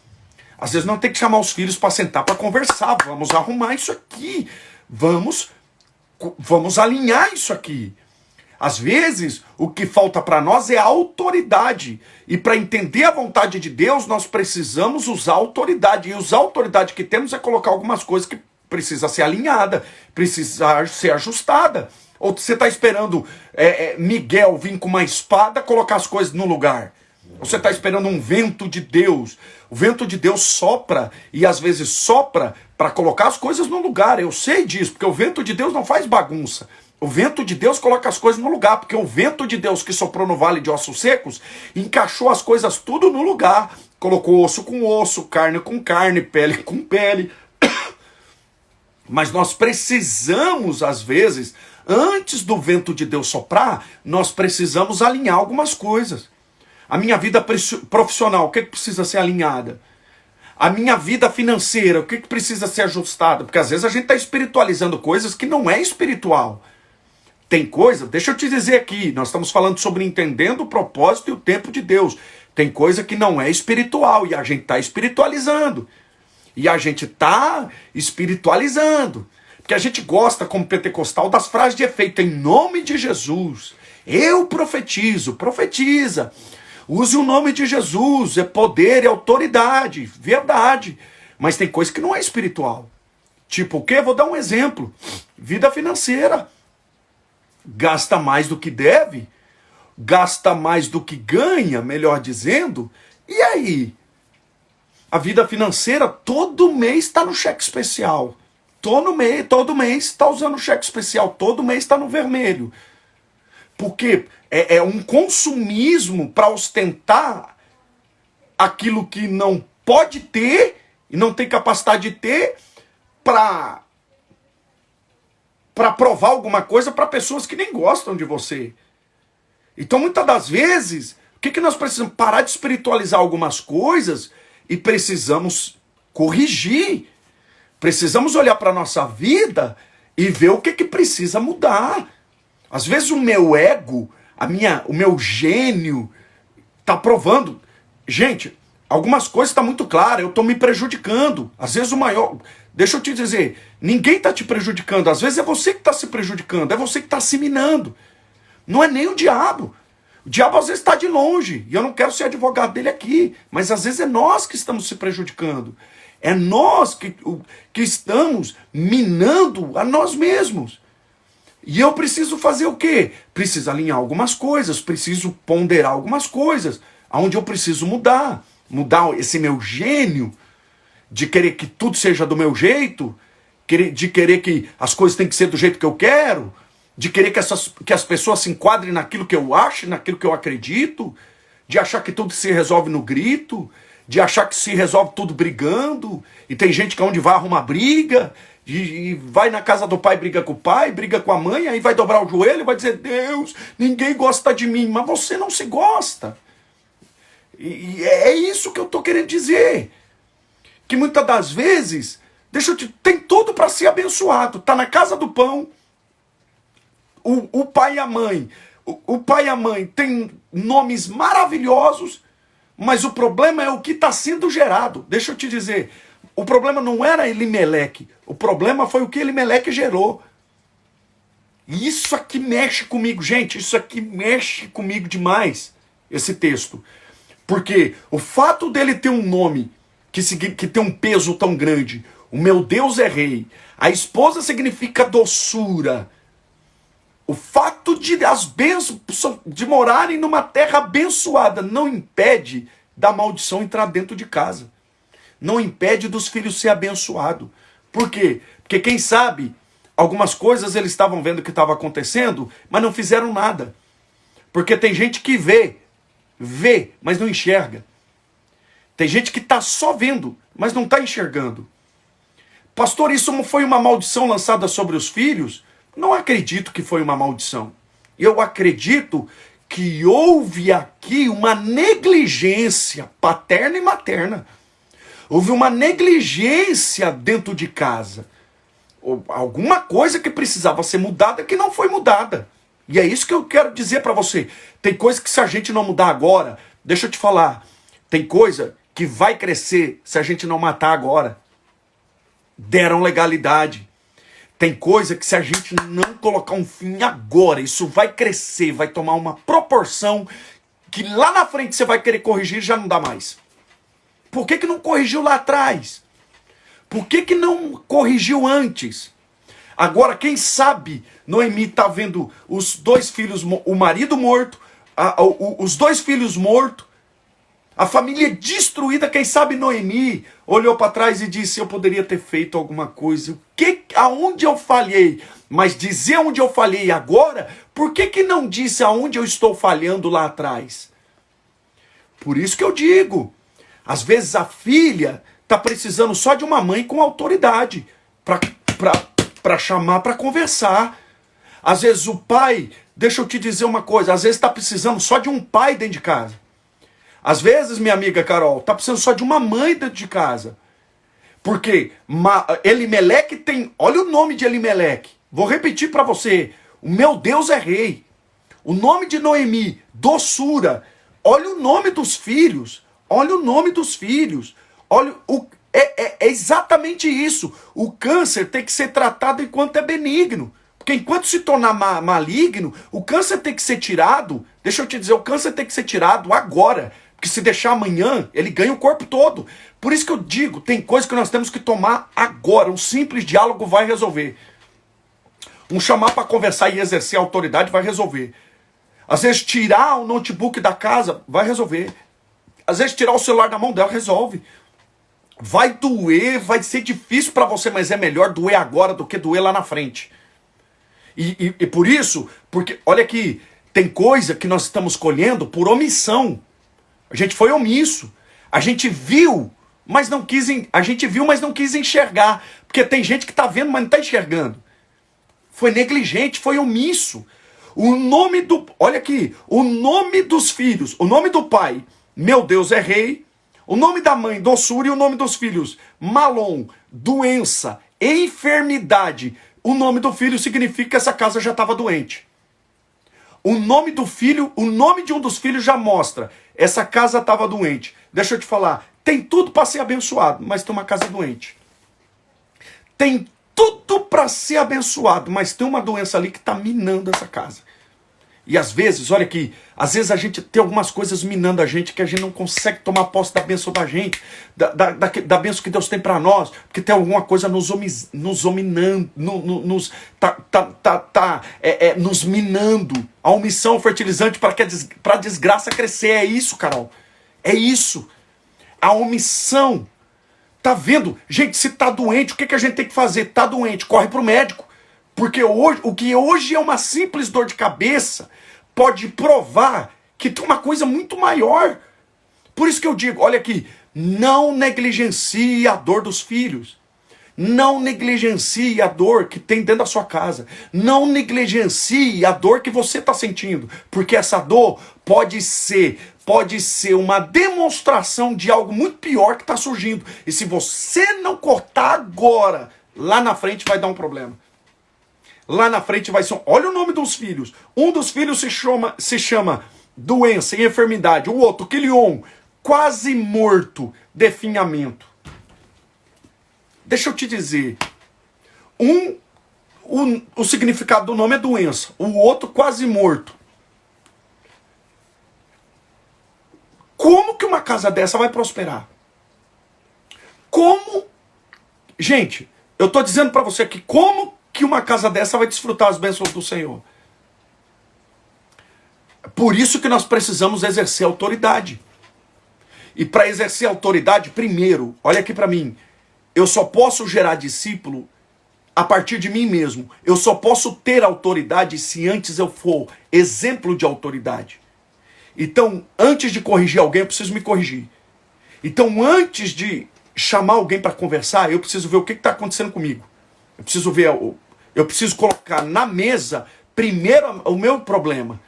Às vezes nós temos que chamar os filhos para sentar, para conversar. Vamos arrumar isso aqui. Vamos alinhar isso aqui. Às vezes, o que falta para nós é a autoridade. E para entender a vontade de Deus, nós precisamos usar a autoridade. E usar a autoridade que temos é colocar algumas coisas que precisa ser alinhada, precisa ser ajustada. Ou você está esperando Miguel vir com uma espada colocar as coisas no lugar? Ou você está esperando um vento de Deus? O vento de Deus sopra, e às vezes sopra para colocar as coisas no lugar. Eu sei disso, porque o vento de Deus não faz bagunça. O vento de Deus coloca as coisas no lugar, porque o vento de Deus que soprou no vale de ossos secos, encaixou as coisas tudo no lugar. Colocou osso com osso, carne com carne, pele com pele. Mas nós precisamos, às vezes, antes do vento de Deus soprar, nós precisamos alinhar algumas coisas. A minha vida profissional, o que precisa ser alinhada? A minha vida financeira, o que precisa ser ajustada? Porque às vezes a gente está espiritualizando coisas que não é espiritual. Tem coisa, deixa eu te dizer aqui, nós estamos falando sobre entendendo o propósito e o tempo de Deus. Tem coisa que não é espiritual e a gente está espiritualizando. E a gente está espiritualizando. Porque a gente gosta, como pentecostal, das frases de efeito. Em nome de Jesus, eu profetizo, profetiza. Use o nome de Jesus, é poder, é autoridade, verdade. Mas tem coisa que não é espiritual. Tipo o quê? Vou dar um exemplo. Vida financeira. Gasta mais do que deve, gasta mais do que ganha, melhor dizendo. E aí? A vida financeira, todo mês está no cheque especial. Todo mês está usando cheque especial. Todo mês está no vermelho. Porque é um consumismo para ostentar aquilo que não pode ter e não tem capacidade de ter para provar alguma coisa para pessoas que nem gostam de você. Então, muitas das vezes, o que nós precisamos? Parar de espiritualizar algumas coisas e precisamos corrigir. Precisamos olhar para a nossa vida e ver o que precisa mudar. Às vezes o meu ego, o meu gênio está provando. Gente, algumas coisas estão muito claras, eu estou me prejudicando. Às vezes o maior... Deixa eu te dizer, ninguém está te prejudicando. Às vezes é você que está se prejudicando, é você que está se minando. Não é nem o diabo. O diabo às vezes está de longe, e eu não quero ser advogado dele aqui, mas às vezes é nós que estamos se prejudicando. É nós que estamos minando a nós mesmos. E eu preciso fazer o quê? Preciso alinhar algumas coisas, preciso ponderar algumas coisas, onde eu preciso mudar esse meu gênio de querer que tudo seja do meu jeito de querer que as coisas têm que ser do jeito que eu quero, de querer que as pessoas se enquadrem naquilo que eu acho, naquilo que eu acredito, de achar que tudo se resolve no grito, de achar que se resolve tudo brigando, e tem gente que onde vai arrumar briga, e vai na casa do pai, briga com o pai, briga com a mãe, aí vai dobrar o joelho e vai dizer, Deus, ninguém gosta de mim, mas você não se gosta. E é isso que eu estou querendo dizer, que muitas das vezes, tem tudo para ser abençoado, tá na casa do pão, o pai e a mãe, o pai e a mãe têm nomes maravilhosos, mas o problema é o que está sendo gerado. Deixa eu te dizer, o problema não era Elimeleque, o problema foi o que Elimeleque gerou. E isso aqui mexe comigo, gente, isso aqui mexe comigo demais, esse texto. Porque o fato dele ter um nome que tem um peso tão grande, o meu Deus é rei, a esposa significa doçura, o fato de as bênçãos de morarem numa terra abençoada não impede da maldição entrar dentro de casa. Não impede dos filhos ser abençoados. Por quê? Porque quem sabe, algumas coisas eles estavam vendo que estava acontecendo, mas não fizeram nada. Porque tem gente que vê, mas não enxerga. Tem gente que está só vendo, mas não está enxergando. Pastor, isso foi uma maldição lançada sobre os filhos? Não acredito que foi uma maldição. Eu acredito que houve aqui uma negligência paterna e materna. Houve uma negligência dentro de casa. Alguma coisa que precisava ser mudada que não foi mudada. E é isso que eu quero dizer para você. Tem coisa que se a gente não mudar agora, deixa eu te falar, tem coisa que vai crescer se a gente não matar agora. Deram legalidade. Tem coisa que se a gente não colocar um fim agora, isso vai crescer, vai tomar uma proporção que lá na frente você vai querer corrigir e já não dá mais. Por que não corrigiu lá atrás? Por que não corrigiu antes? Agora, quem sabe, Noemi está vendo os dois filhos, o marido morto, os dois filhos mortos, a família destruída. Quem sabe Noemi olhou para trás e disse, eu poderia ter feito alguma coisa. Aonde eu falhei? Mas dizer onde eu falhei agora, por que não disse aonde eu estou falhando lá atrás? Por isso que eu digo, às vezes a filha está precisando só de uma mãe com autoridade para chamar para conversar. Às vezes o pai, deixa eu te dizer uma coisa, às vezes está precisando só de um pai dentro de casa. Às vezes, minha amiga Carol, está precisando só de uma mãe dentro de casa. Porque Elimeleque tem, olha o nome de Elimeleque, vou repetir para você, o meu Deus é rei. O nome de Noemi, doçura. Olha o nome dos filhos, olha o nome dos filhos. Olha, é exatamente isso. O câncer tem que ser tratado enquanto é benigno. Porque enquanto se tornar maligno, o câncer tem que ser tirado. Deixa eu te dizer, o câncer tem que ser tirado agora. Porque se deixar amanhã, ele ganha o corpo todo. Por isso que eu digo, tem coisa que nós temos que tomar agora. Um simples diálogo vai resolver. Um chamar para conversar e exercer a autoridade vai resolver. Às vezes tirar o notebook da casa vai resolver. Às vezes tirar o celular da mão dela resolve. Vai doer, vai ser difícil para você, mas é melhor doer agora do que doer lá na frente. E por isso, porque olha aqui, tem coisa que nós estamos colhendo por omissão. A gente foi omisso. A gente viu, mas não quis enxergar. Porque tem gente que está vendo, mas não está enxergando. Foi negligente, foi omisso. Olha aqui, o nome dos filhos, o nome do pai, meu Deus é rei. O nome da mãe, doçura, e o nome dos filhos, Malom, doença, enfermidade. O nome do filho significa que essa casa já estava doente. O nome do filho, o nome de um dos filhos já mostra, essa casa estava doente. Deixa eu te falar, tem tudo para ser abençoado, mas tem uma casa doente. Tem tudo para ser abençoado, mas tem uma doença ali que está minando essa casa. E às vezes, olha aqui, às vezes a gente tem algumas coisas minando a gente que a gente não consegue tomar posse da bênção da gente, da bênção que Deus tem para nós, porque tem alguma coisa nos minando, nos minando. A omissão fertilizante para a desgraça crescer. É isso, Carol. É isso. A omissão Tá vendo? Gente, se tá doente, o que, que a gente tem que fazer? Tá doente, corre pro médico. Porque hoje, o que hoje é uma simples dor de cabeça pode provar que tem uma coisa muito maior. Por isso que eu digo, olha aqui, não negligencie a dor dos filhos. Não negligencie a dor que tem dentro da sua casa. Não negligencie a dor que você está sentindo. Porque essa dor pode ser uma demonstração de algo muito pior que está surgindo. E se você não cortar agora, lá na frente vai dar um problema. Lá na frente vai ser... Olha o nome dos filhos. Um dos filhos se chama doença e enfermidade. O outro, quilion, quase morto, definhamento. Deixa eu te dizer, o significado do nome é doença, o outro quase morto. Como que uma casa dessa vai prosperar? Como? Gente, eu estou dizendo para você aqui, como que uma casa dessa vai desfrutar as bênçãos do Senhor? Por isso que nós precisamos exercer autoridade. E para exercer autoridade, primeiro, olha aqui para mim, eu só posso gerar discípulo a partir de mim mesmo. Eu só posso ter autoridade se antes eu for exemplo de autoridade. Então, antes de corrigir alguém, eu preciso me corrigir. Então, antes de chamar alguém para conversar, eu preciso ver o que está acontecendo comigo. Eu preciso colocar na mesa, primeiro, o meu problema.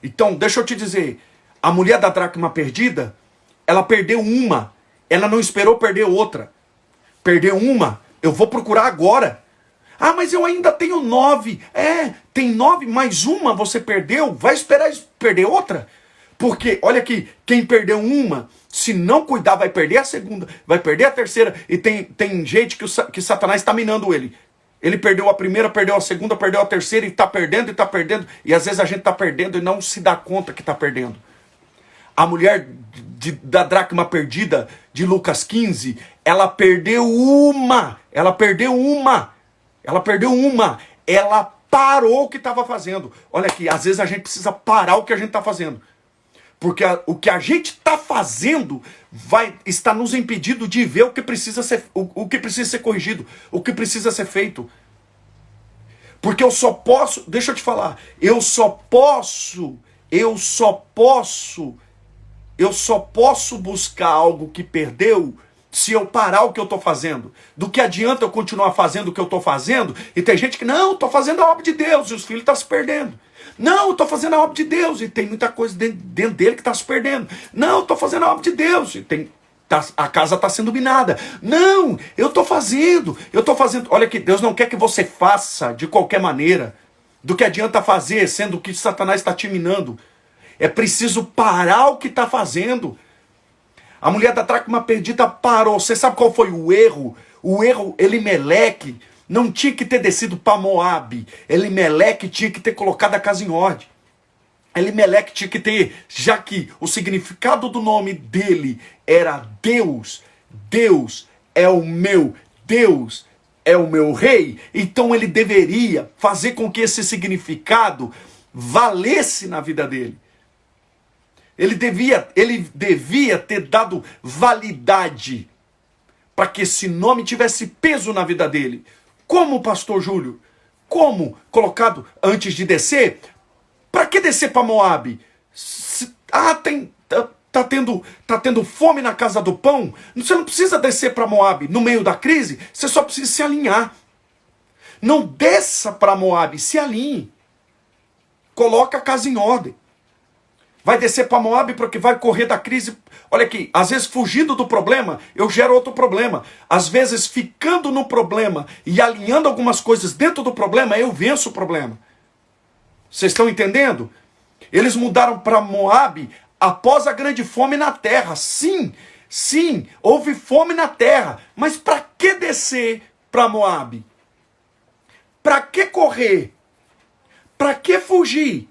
Então, deixa eu te dizer, a mulher da dracma perdida, ela perdeu uma, ela não esperou perder outra. Perdeu uma, eu vou procurar agora. Ah, mas eu ainda tenho 9. Tem 9, mais uma você perdeu, vai esperar perder outra? Porque, olha aqui, quem perdeu uma, se não cuidar, vai perder a segunda, vai perder a terceira. E tem gente que Satanás está minando ele. Ele perdeu a primeira, perdeu a segunda, perdeu a terceira, e está perdendo, e está perdendo. E às vezes a gente está perdendo e não se dá conta que está perdendo. A mulher da dracma perdida, de Lucas 15, ela perdeu uma. Ela parou o que estava fazendo. Olha aqui, às vezes a gente precisa parar o que a gente está fazendo. Porque o que a gente está fazendo está nos impedindo de ver o que precisa ser corrigido, o que precisa ser feito. Porque eu só posso, deixa eu te falar, eu só posso buscar algo que perdeu se eu parar o que eu estou fazendo. Do que adianta eu continuar fazendo o que eu estou fazendo? E tem gente que, não, estou fazendo a obra de Deus, e os filhos estão se perdendo. Não, estou fazendo a obra de Deus, e tem muita coisa dentro dele que está se perdendo. Não, estou fazendo a obra de Deus, e a casa está sendo minada. Não, eu estou fazendo. Olha aqui, Deus não quer que você faça de qualquer maneira. Do que adianta fazer, sendo que Satanás está te minando. É preciso parar o que está fazendo. A mulher da dracma perdida parou. Você sabe qual foi o erro? O erro, Elimeleque não tinha que ter descido para Moabe. Elimeleque tinha que ter colocado a casa em ordem. Elimeleque tinha que ter, já que o significado do nome dele era Deus. Deus é o meu Deus, é o meu rei. Então ele deveria fazer com que esse significado valesse na vida dele. Ele devia ter dado validade para que esse nome tivesse peso na vida dele. Como, pastor Júlio? Como? Colocado antes de descer? Para que descer para Moabe? Tá tendo fome na casa do pão? Você não precisa descer para Moabe no meio da crise, você só precisa se alinhar. Não desça para Moabe, se alinhe. Coloca a casa em ordem. Vai descer para Moabe porque vai correr da crise. Olha aqui, às vezes fugindo do problema, eu gero outro problema. Às vezes ficando no problema e alinhando algumas coisas dentro do problema, eu venço o problema. Vocês estão entendendo? Eles mudaram para Moabe após a grande fome na terra. Sim, houve fome na terra. Mas para que descer para Moabe? Para que correr? Para que fugir?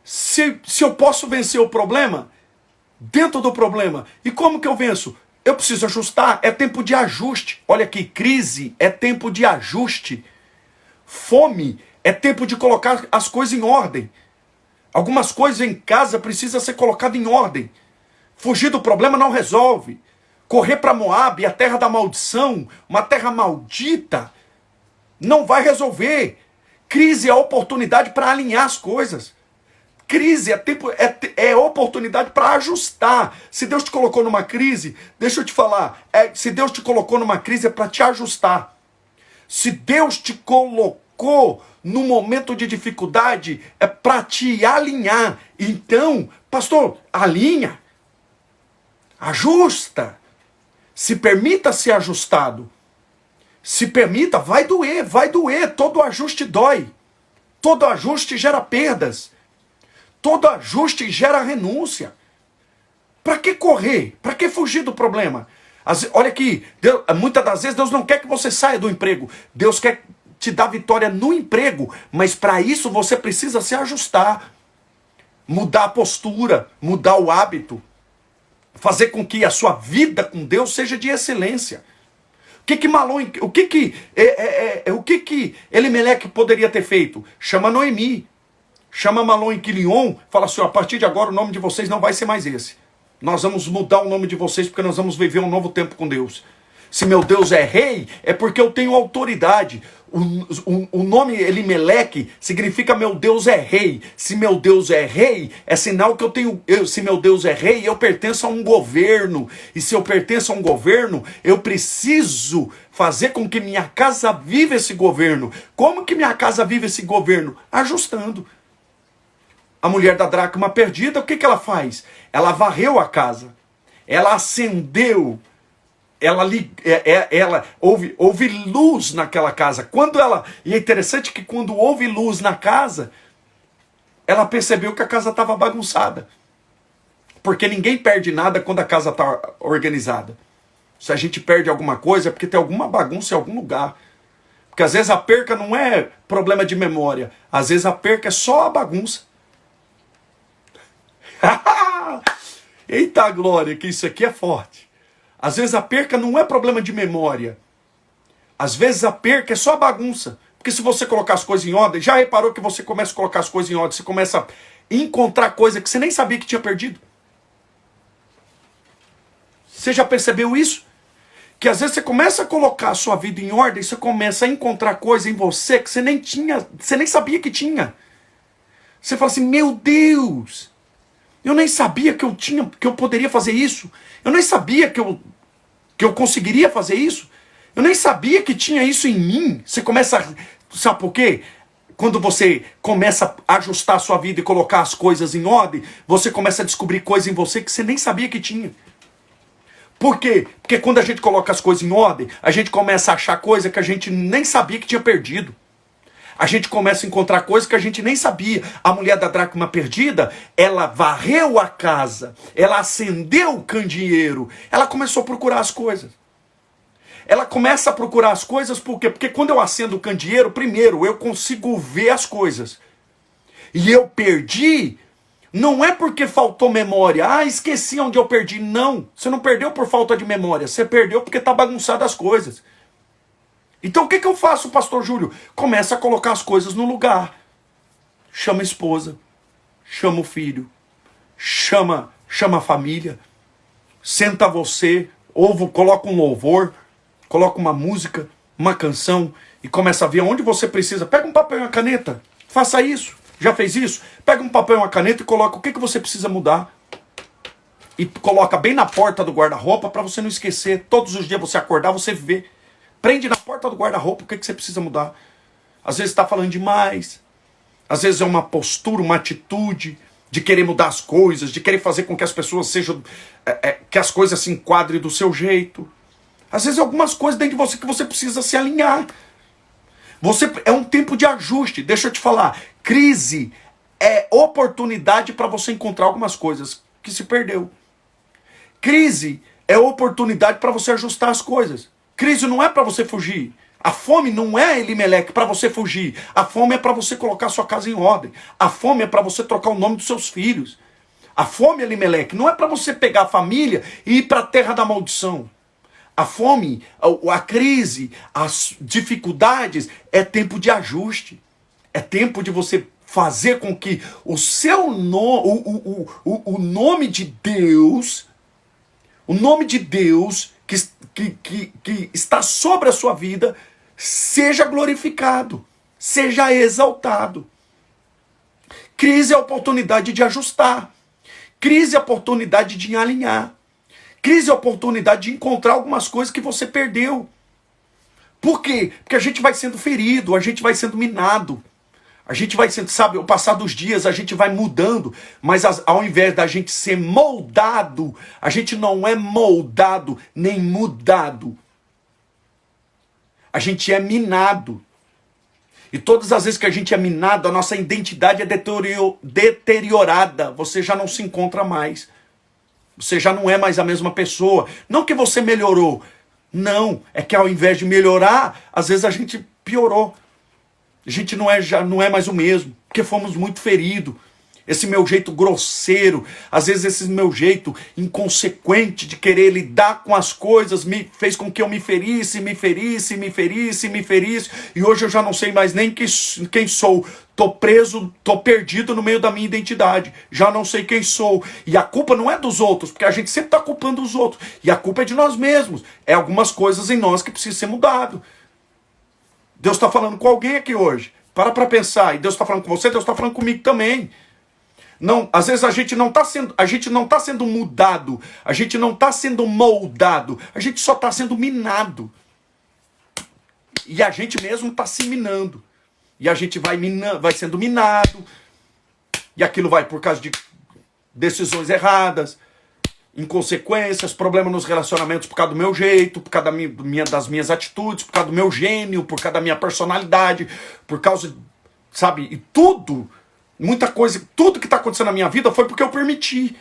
Se eu posso vencer o problema, dentro do problema, e como que eu venço? Eu preciso ajustar, é tempo de ajuste. Olha aqui, crise é tempo de ajuste. Fome é tempo de colocar as coisas em ordem. Algumas coisas em casa precisam ser colocadas em ordem. Fugir do problema não resolve. Correr para Moabe, a terra da maldição, uma terra maldita, não vai resolver. Crise é oportunidade para alinhar as coisas. Crise é oportunidade para ajustar. Se Deus te colocou numa crise, deixa eu te falar, se Deus te colocou numa crise é para te ajustar. Se Deus te colocou no momento de dificuldade, é para te alinhar. Então, pastor, alinha, ajusta, se permita ser ajustado. Se permita, vai doer, todo ajuste dói. Todo ajuste gera perdas. Todo ajuste gera renúncia. Para que correr? Para que fugir do problema? Olha aqui, muitas das vezes Deus não quer que você saia do emprego. Deus quer te dar vitória no emprego, mas para isso você precisa se ajustar. Mudar a postura, mudar o hábito. Fazer com que a sua vida com Deus seja de excelência. O que Elimeleque poderia ter feito? Chama Noemi. Chama Malom e Quilion, fala assim, ó, a partir de agora o nome de vocês não vai ser mais esse. Nós vamos mudar o nome de vocês porque nós vamos viver um novo tempo com Deus. Se meu Deus é rei, é porque eu tenho autoridade. O nome Elimeleque significa meu Deus é rei. Se meu Deus é rei, é sinal que se meu Deus é rei, eu pertenço a um governo. E se eu pertenço a um governo, eu preciso fazer com que minha casa viva esse governo. Como que minha casa vive esse governo? Ajustando. A mulher da dracma perdida, o que ela faz? Ela varreu a casa. Ela acendeu. Houve luz naquela casa. E é interessante que quando houve luz na casa, ela percebeu que a casa estava bagunçada. Porque ninguém perde nada quando a casa está organizada. Se a gente perde alguma coisa é porque tem alguma bagunça em algum lugar. Porque às vezes a perca não é problema de memória. Às vezes a perca é só a bagunça. Eita glória, que isso aqui é forte. Às vezes a perca não é problema de memória. Às vezes a perca é só bagunça. Porque se você colocar as coisas em ordem, já reparou que você começa a colocar as coisas em ordem, você começa a encontrar coisa que você nem sabia que tinha perdido? Você já percebeu isso? Que às vezes você começa a colocar a sua vida em ordem, você começa a encontrar coisa em você que você nem tinha, você nem sabia que tinha. Você fala assim, meu Deus, eu nem sabia que eu poderia fazer isso. Eu nem sabia que eu conseguiria fazer isso. Eu nem sabia que tinha isso em mim. Você começa a... Sabe por quê? Quando você começa a ajustar a sua vida e colocar as coisas em ordem, você começa a descobrir coisas em você que você nem sabia que tinha. Por quê? Porque quando a gente coloca as coisas em ordem, a gente começa a achar coisa que a gente nem sabia que tinha perdido. A gente começa a encontrar coisas que a gente nem sabia. A mulher da dracma perdida, ela varreu a casa, ela acendeu o candeeiro, ela começou a procurar as coisas. Ela começa a procurar as coisas por quê? Porque quando eu acendo o candeeiro, primeiro, eu consigo ver as coisas. E eu perdi, não é porque faltou memória. Ah, esqueci onde eu perdi. Não, você não perdeu por falta de memória, você perdeu porque está bagunçado as coisas. Então o que eu faço, pastor Júlio? Começa a colocar as coisas no lugar. Chama a esposa, chama o filho, chama a família, senta você, coloca um louvor, coloca uma música, uma canção e começa a ver onde você precisa. Pega um papel e uma caneta, faça isso. Já fez isso? Pega um papel e uma caneta e coloca o que você precisa mudar. E coloca bem na porta do guarda-roupa para você não esquecer. Todos os dias você acordar, você vê. Prende na porta do guarda-roupa o que você precisa mudar. Às vezes está falando demais. Às vezes é uma postura, uma atitude de querer mudar as coisas, de querer fazer com que as pessoas sejam... que as coisas se enquadrem do seu jeito. Às vezes é algumas coisas dentro de você que você precisa se alinhar. É um tempo de ajuste. Deixa eu te falar. Crise é oportunidade para você encontrar algumas coisas que se perdeu. Crise é oportunidade para você ajustar as coisas. Crise não é para você fugir. A fome não é, Elimeleque, para você fugir. A fome é para você colocar sua casa em ordem. A fome é para você trocar o nome dos seus filhos. A fome, Elimeleque, não é para você pegar a família e ir para a terra da maldição. A fome, a crise, as dificuldades é tempo de ajuste. É tempo de você fazer com que o seu o nome de Deus, o nome de Deus que está sobre a sua vida seja glorificado, seja exaltado. Crise é a oportunidade de ajustar. Crise é a oportunidade de alinhar. Crise é a oportunidade de encontrar algumas coisas que você perdeu. Por quê? Porque a gente vai sendo ferido, a gente vai sendo minado. A gente vai sendo, sabe, ao passar dos dias a gente vai mudando, mas ao invés da gente ser moldado, a gente não é moldado nem mudado. A gente é minado. E todas as vezes que a gente é minado, a nossa identidade é deteriorada. Você já não se encontra mais. Você já não é mais a mesma pessoa. Não que você melhorou. Não, é que ao invés de melhorar, às vezes a gente piorou. A gente já não é mais o mesmo, porque fomos muito feridos. Esse meu jeito grosseiro, às vezes esse meu jeito inconsequente de querer lidar com as coisas me fez com que eu me ferisse. E hoje eu já não sei mais nem quem sou. Tô preso, tô perdido no meio da minha identidade. Já não sei quem sou. E a culpa não é dos outros, porque a gente sempre está culpando os outros. E a culpa é de nós mesmos. É algumas coisas em nós que precisam ser mudado. Deus está falando com alguém aqui hoje. Para pensar. E Deus está falando com você, Deus está falando comigo também. Não, às vezes a gente não está sendo mudado, a gente não está sendo moldado, a gente só está sendo minado. E a gente mesmo está se minando. E a gente vai sendo minado. E aquilo vai por causa de decisões erradas, inconsequências, problemas nos relacionamentos por causa do meu jeito, por causa das minhas atitudes, por causa do meu gênio, por causa da minha personalidade, por causa, sabe, e tudo, muita coisa, tudo que está acontecendo na minha vida foi porque eu permiti.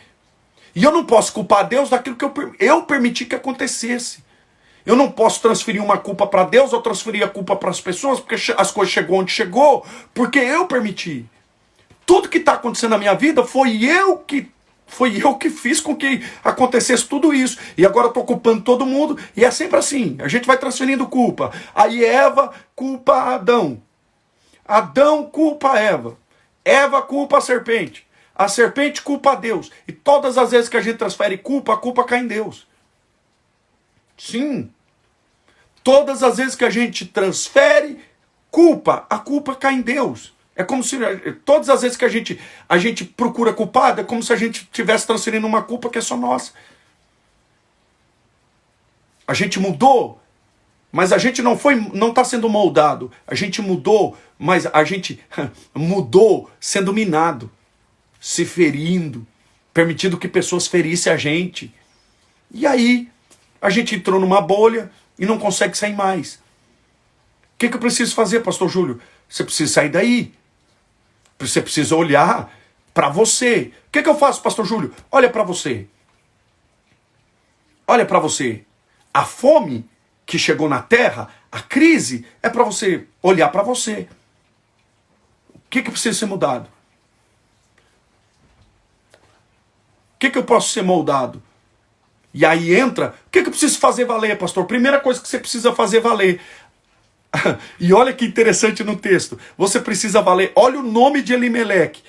E eu não posso culpar Deus daquilo que eu permiti que acontecesse. Eu não posso transferir uma culpa para Deus ou transferir a culpa para as pessoas, porque as coisas chegou onde chegou, porque eu permiti. Tudo que está acontecendo na minha vida foi eu que fiz com que acontecesse tudo isso. E agora eu estou culpando todo mundo. E é sempre assim. A gente vai transferindo culpa. Aí Eva culpa Adão. Adão culpa Eva. Eva culpa a serpente. A serpente culpa a Deus. E todas as vezes que a gente transfere culpa, a culpa cai em Deus. Sim. Todas as vezes que a gente transfere culpa, a culpa cai em Deus. É como se todas as vezes que a gente procura culpado, é como se a gente estivesse transferindo uma culpa que é só nossa. A gente mudou, mas a gente não está sendo moldado. A gente mudou, mas a gente mudou sendo minado, se ferindo, permitindo que pessoas ferissem a gente. E aí, a gente entrou numa bolha e não consegue sair mais. O que eu preciso fazer, pastor Júlio? Você precisa sair daí. Você precisa olhar para você. O que eu faço, pastor Júlio? Olha para você. Olha para você. A fome que chegou na terra, a crise, é para você olhar para você. O que precisa ser mudado? O que eu posso ser moldado? E aí entra, o que eu preciso fazer valer, pastor? Primeira coisa que você precisa fazer valer. E olha que interessante no texto. Você precisa valer. Olha o nome de Elimeleque.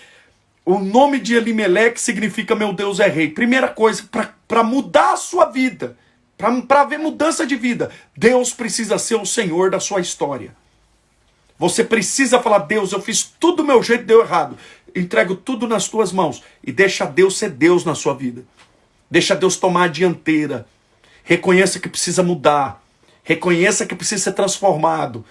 O nome de Elimeleque significa meu Deus é rei. Primeira coisa, para mudar a sua vida, para haver mudança de vida, Deus precisa ser o Senhor da sua história. Você precisa falar, Deus, eu fiz tudo do meu jeito, deu errado. Entrego tudo nas tuas mãos. E deixa Deus ser Deus na sua vida. Deixa Deus tomar a dianteira. Reconheça que precisa mudar. Reconheça que precisa ser transformado.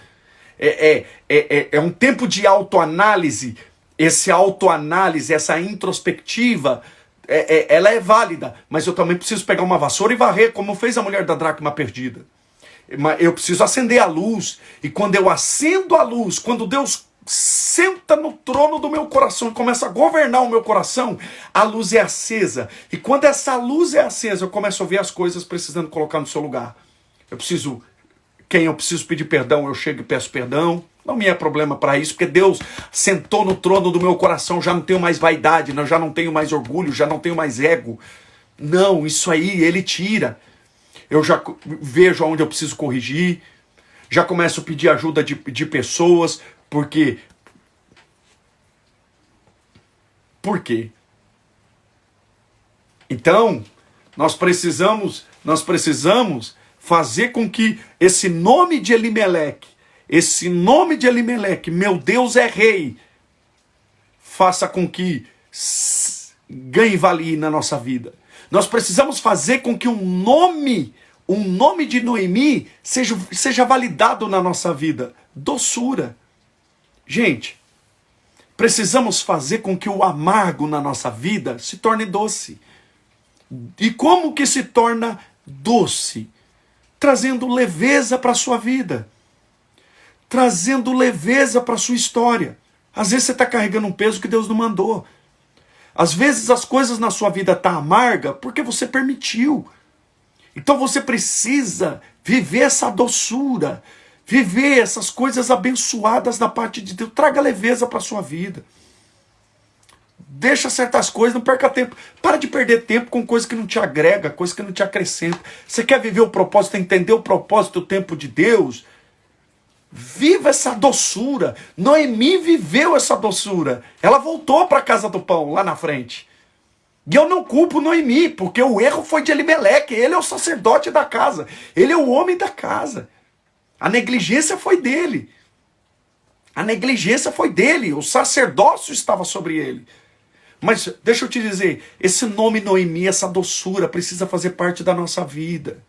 É um tempo de autoanálise. Essa autoanálise, essa introspectiva, ela é válida. Mas eu também preciso pegar uma vassoura e varrer, como fez a mulher da dracma perdida. Eu preciso acender a luz. E quando eu acendo a luz, quando Deus senta no trono do meu coração e começa a governar o meu coração, a luz é acesa. E quando essa luz é acesa, eu começo a ver as coisas precisando colocar no seu lugar. Eu preciso pedir perdão, eu chego e peço perdão. Não me é problema para isso, porque Deus sentou no trono do meu coração. Já não tenho mais vaidade, já não tenho mais orgulho, já não tenho mais ego. Não, isso aí Ele tira. Eu já vejo onde eu preciso corrigir. Já começo a pedir ajuda de pessoas. Por quê? Então, Nós precisamos fazer com que esse nome de Elimeleque, meu Deus é rei, faça com que ganhe valia na nossa vida. Nós precisamos fazer com que um nome de Noemi seja validado na nossa vida. Doçura. Gente, precisamos fazer com que o amargo na nossa vida se torne doce. E como que se torna doce? Trazendo leveza para a sua vida. Trazendo leveza para a sua história. Às vezes você está carregando um peso que Deus não mandou. Às vezes as coisas na sua vida estão amargas porque você permitiu. Então você precisa viver essa doçura, viver essas coisas abençoadas da parte de Deus. Traga leveza para a sua vida. Deixa certas coisas, não perca tempo. Para de perder tempo com coisa que não te agrega, coisa que não te acrescenta. Você quer viver o propósito, entender o propósito, o tempo de Deus? Viva essa doçura. Noemi viveu essa doçura. Ela voltou para a casa do pão, lá na frente. E eu não culpo Noemi, porque o erro foi de Elimeleque. Ele é o sacerdote da casa. Ele é o homem da casa. A negligência foi dele. O sacerdócio estava sobre ele. Mas deixa eu te dizer, esse nome Noemi, essa doçura, precisa fazer parte da nossa vida.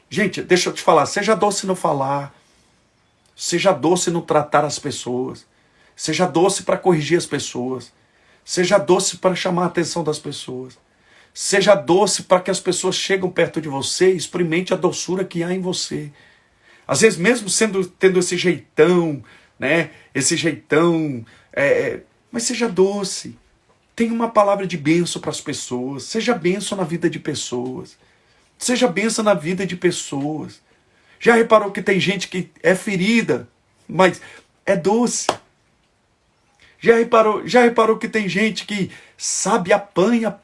Gente, deixa eu te falar, seja doce no falar. Seja doce no tratar as pessoas. Seja doce para corrigir as pessoas. Seja doce para chamar a atenção das pessoas. Seja doce para que as pessoas cheguem perto de você e experimente a doçura que há em você. Às vezes mesmo tendo esse jeitão, né? Mas seja doce. Tenha uma palavra de bênção para as pessoas. Seja bênção na vida de pessoas. Seja bênção na vida de pessoas. Já reparou que tem gente que é ferida, mas é doce? Já reparou que tem gente que, sabe, apanha,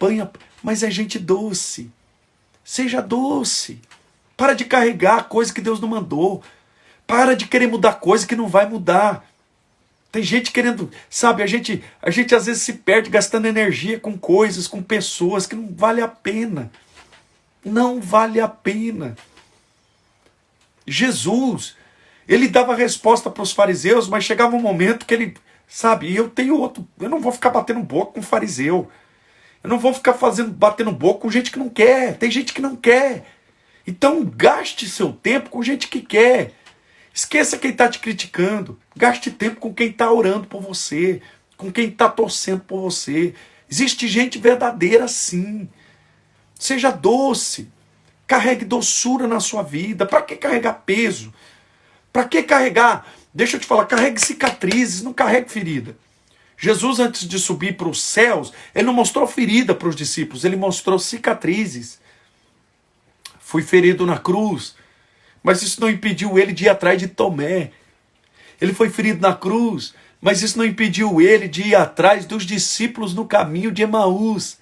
mas é gente doce. Seja doce. Para de carregar coisa que Deus não mandou. Para de querer mudar coisa que não vai mudar. Tem gente querendo, sabe, a gente às vezes se perde gastando energia com coisas, com pessoas que não vale a pena. Não vale a pena. Jesus, ele dava resposta para os fariseus, mas chegava um momento que ele, sabe, eu não vou ficar batendo boca com fariseu. Eu não vou ficar batendo boca com gente que não quer. Tem gente que não quer. Então gaste seu tempo com gente que quer. Esqueça quem está te criticando. Gaste tempo com quem está orando por você, com quem está torcendo por você. Existe gente verdadeira sim. Seja doce. Carregue doçura na sua vida. Para que carregar peso? Para que carregar? Deixa eu te falar, carregue cicatrizes, não carregue ferida. Jesus, antes de subir para os céus, ele não mostrou ferida para os discípulos, ele mostrou cicatrizes. Fui ferido na cruz, mas isso não impediu ele de ir atrás de Tomé. Ele foi ferido na cruz, mas isso não impediu ele de ir atrás dos discípulos no caminho de Emaús.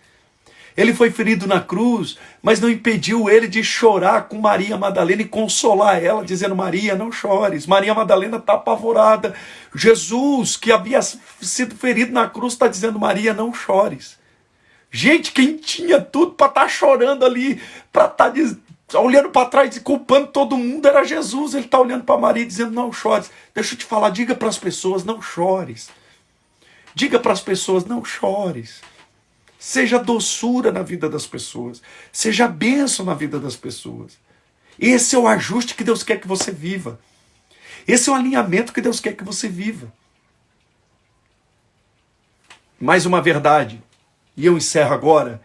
Ele foi ferido na cruz, mas não impediu ele de chorar com Maria Madalena e consolar ela, dizendo, Maria, não chores. Maria Madalena está apavorada. Jesus, que havia sido ferido na cruz, está dizendo, Maria, não chores. Gente, quem tinha tudo para estar chorando ali, para estar olhando para trás e culpando todo mundo, era Jesus. Ele está olhando para Maria e dizendo, não chores. Deixa eu te falar, diga para as pessoas, não chores. Diga para as pessoas, não chores. Seja doçura na vida das pessoas. Seja bênção na vida das pessoas. Esse é o ajuste que Deus quer que você viva. Esse é o alinhamento que Deus quer que você viva. Mais uma verdade. E eu encerro agora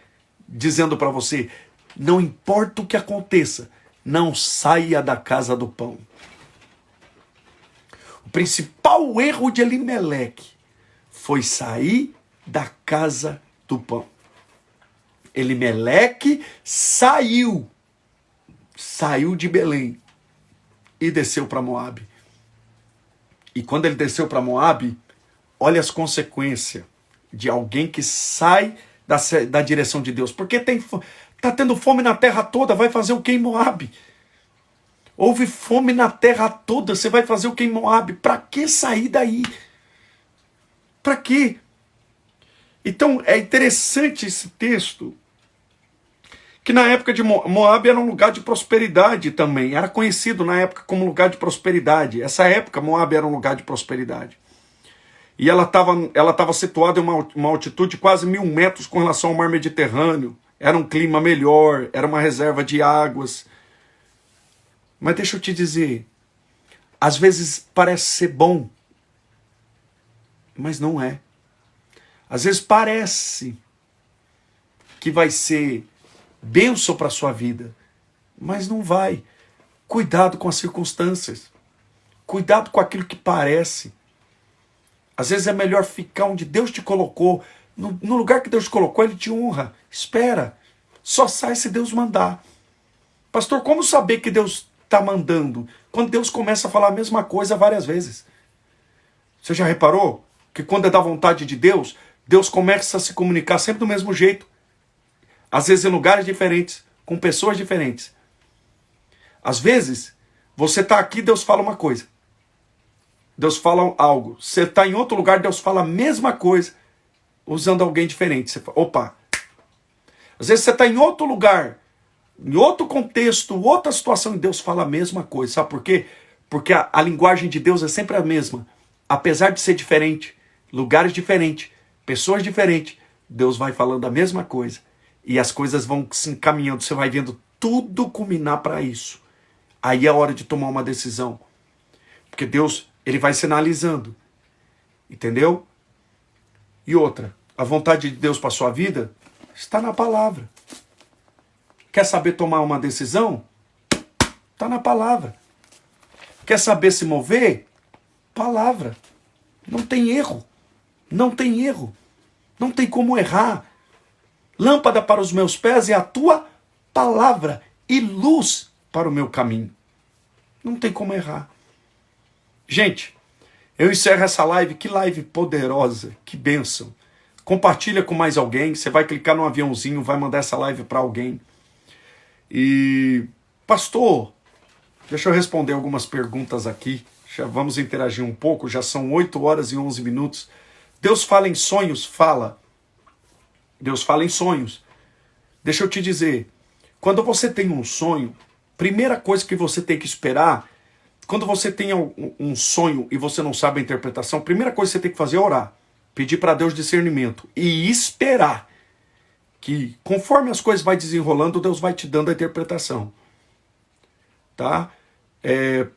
dizendo para você, não importa o que aconteça, não saia da casa do pão. O principal erro de Elimeleque foi sair da casa do pão. Elimeleque saiu de Belém e desceu para Moabe. E quando ele desceu para Moabe, olha as consequências de alguém que sai da direção de Deus. Porque está tendo fome na terra toda, vai fazer o que em Moabe? Houve fome na terra toda, você vai fazer o que em Moabe? Para que sair daí? Para quê? Então, é interessante esse texto, que na época de Moabe era um lugar de prosperidade também. Era conhecido na época como lugar de prosperidade. Essa época, Moabe era um lugar de prosperidade. E ela estava situada em uma altitude de quase 1.000 metros com relação ao mar Mediterrâneo. Era um clima melhor, era uma reserva de águas. Mas deixa eu te dizer, às vezes parece ser bom, mas não é. Às vezes parece que vai ser bênção para a sua vida, mas não vai. Cuidado com as circunstâncias. Cuidado com aquilo que parece. Às vezes é melhor ficar onde Deus te colocou. No lugar que Deus te colocou, Ele te honra. Espera. Só sai se Deus mandar. Pastor, como saber que Deus está mandando? Quando Deus começa a falar a mesma coisa várias vezes. Você já reparou que quando é da vontade de Deus, Deus começa a se comunicar sempre do mesmo jeito. Às vezes em lugares diferentes, com pessoas diferentes. Às vezes, você está aqui, Deus fala uma coisa. Deus fala algo. Você está em outro lugar, Deus fala a mesma coisa, usando alguém diferente. Você fala, opa. Às vezes você está em outro lugar, em outro contexto, outra situação, e Deus fala a mesma coisa. Sabe por quê? Porque a linguagem de Deus é sempre a mesma. Apesar de ser diferente, lugares diferentes, pessoas diferentes, Deus vai falando a mesma coisa. E as coisas vão se encaminhando, você vai vendo tudo culminar para isso. Aí é a hora de tomar uma decisão. Porque Deus, Ele vai sinalizando. Entendeu? E outra, a vontade de Deus para a sua vida está na palavra. Quer saber tomar uma decisão? Está na palavra. Quer saber se mover? Palavra. Não tem erro. Não tem erro. Não tem como errar. Lâmpada para os meus pés é a tua palavra e luz para o meu caminho. Não tem como errar. Gente, eu encerro essa live. Que live poderosa. Que bênção. Compartilha com mais alguém. Você vai clicar no aviãozinho, vai mandar essa live para alguém. E, pastor, deixa eu responder algumas perguntas aqui. Já vamos interagir um pouco. Já são 8 horas e 11 minutos. Deus fala em sonhos? Fala. Deus fala em sonhos. Deixa eu te dizer, quando você tem um sonho, primeira coisa que você tem que esperar, quando você tem um sonho e você não sabe a interpretação, primeira coisa que você tem que fazer é orar. Pedir para Deus discernimento e esperar que, conforme as coisas vai desenrolando, Deus vai te dando a interpretação. Tá?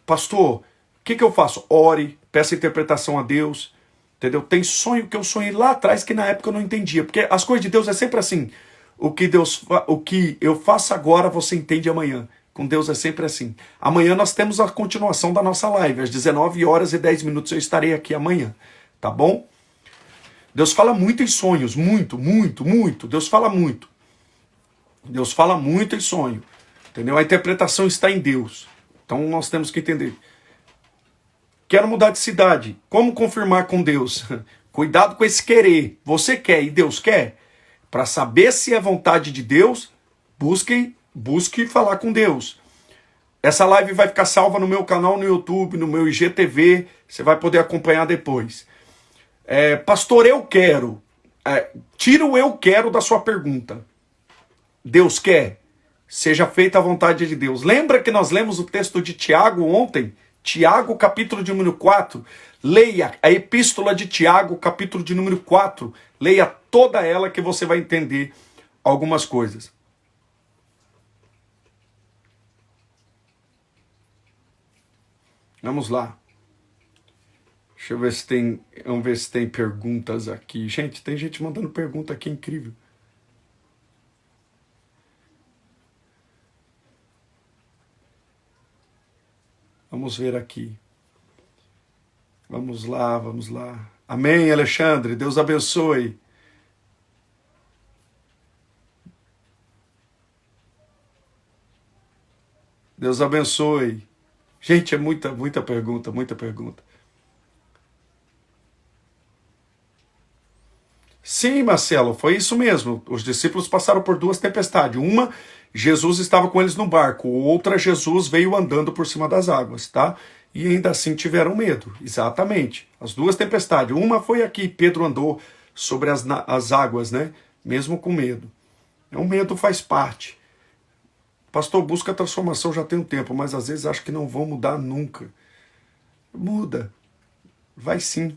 Pastor, o que eu faço? Ore, peça interpretação a Deus. Entendeu? Tem sonho que eu sonhei lá atrás que na época eu não entendia. Porque as coisas de Deus é sempre assim. O que eu faço agora, você entende amanhã. Com Deus é sempre assim. Amanhã nós temos a continuação da nossa live. Às 19 horas e 10 minutos eu estarei aqui amanhã. Tá bom? Deus fala muito em sonhos. Muito, muito, muito. Deus fala muito. Deus fala muito em sonho. Entendeu? A interpretação está em Deus. Então nós temos que entender. Quero mudar de cidade. Como confirmar com Deus? Cuidado com esse querer. Você quer e Deus quer? Para saber se é vontade de Deus, busque falar com Deus. Essa live vai ficar salva no meu canal no YouTube, no meu IGTV. Você vai poder acompanhar depois. Pastor, eu quero. Tira o eu quero da sua pergunta. Deus quer? Seja feita a vontade de Deus. Lembra que nós lemos o texto de Tiago ontem? Tiago, capítulo de número 4. Leia a epístola de Tiago, capítulo de número 4. Leia toda ela que você vai entender algumas coisas. Vamos lá. Deixa eu ver se tem, vamos ver se tem perguntas aqui. Gente, tem gente mandando pergunta aqui, incrível. Vamos ver aqui. Vamos lá, vamos lá. Amém, Alexandre. Deus abençoe. Deus abençoe. Gente, é muita pergunta, muita pergunta. Sim, Marcelo, foi isso mesmo. Os discípulos passaram por 2 tempestades. Uma, Jesus estava com eles no barco. Outra, Jesus veio andando por cima das águas, tá? E ainda assim tiveram medo. Exatamente. As 2 tempestades. Uma foi aqui, Pedro andou sobre as águas, né? Mesmo com medo. O medo faz parte. Pastor, busca a transformação já tem um tempo, mas às vezes acho que não vão mudar nunca. Muda. Vai sim.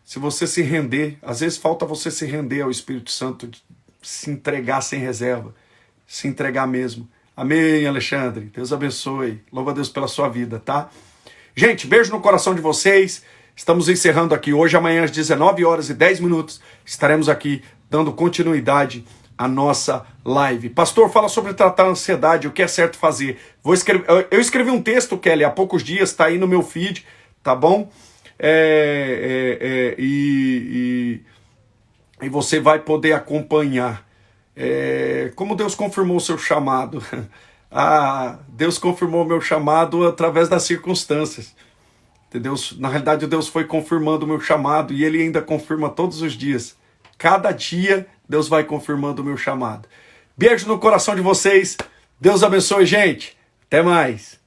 Se você se render, às vezes falta você se render ao Espírito Santo, se entregar sem reserva, se entregar mesmo. Amém, Alexandre. Deus abençoe. Louva a Deus pela sua vida, tá? Gente, beijo no coração de vocês. Estamos encerrando aqui hoje, amanhã às 19h10 estaremos aqui dando continuidade à nossa live. Pastor, fala sobre tratar a ansiedade, o que é certo fazer. Eu escrevi um texto, Kelly, há poucos dias, está aí no meu feed, tá bom? E você vai poder acompanhar como Deus confirmou o seu chamado. Deus confirmou o meu chamado através das circunstâncias. Deus, na realidade, Deus foi confirmando o meu chamado e Ele ainda confirma todos os dias. Cada dia, Deus vai confirmando o meu chamado. Beijo no coração de vocês. Deus abençoe, gente. Até mais.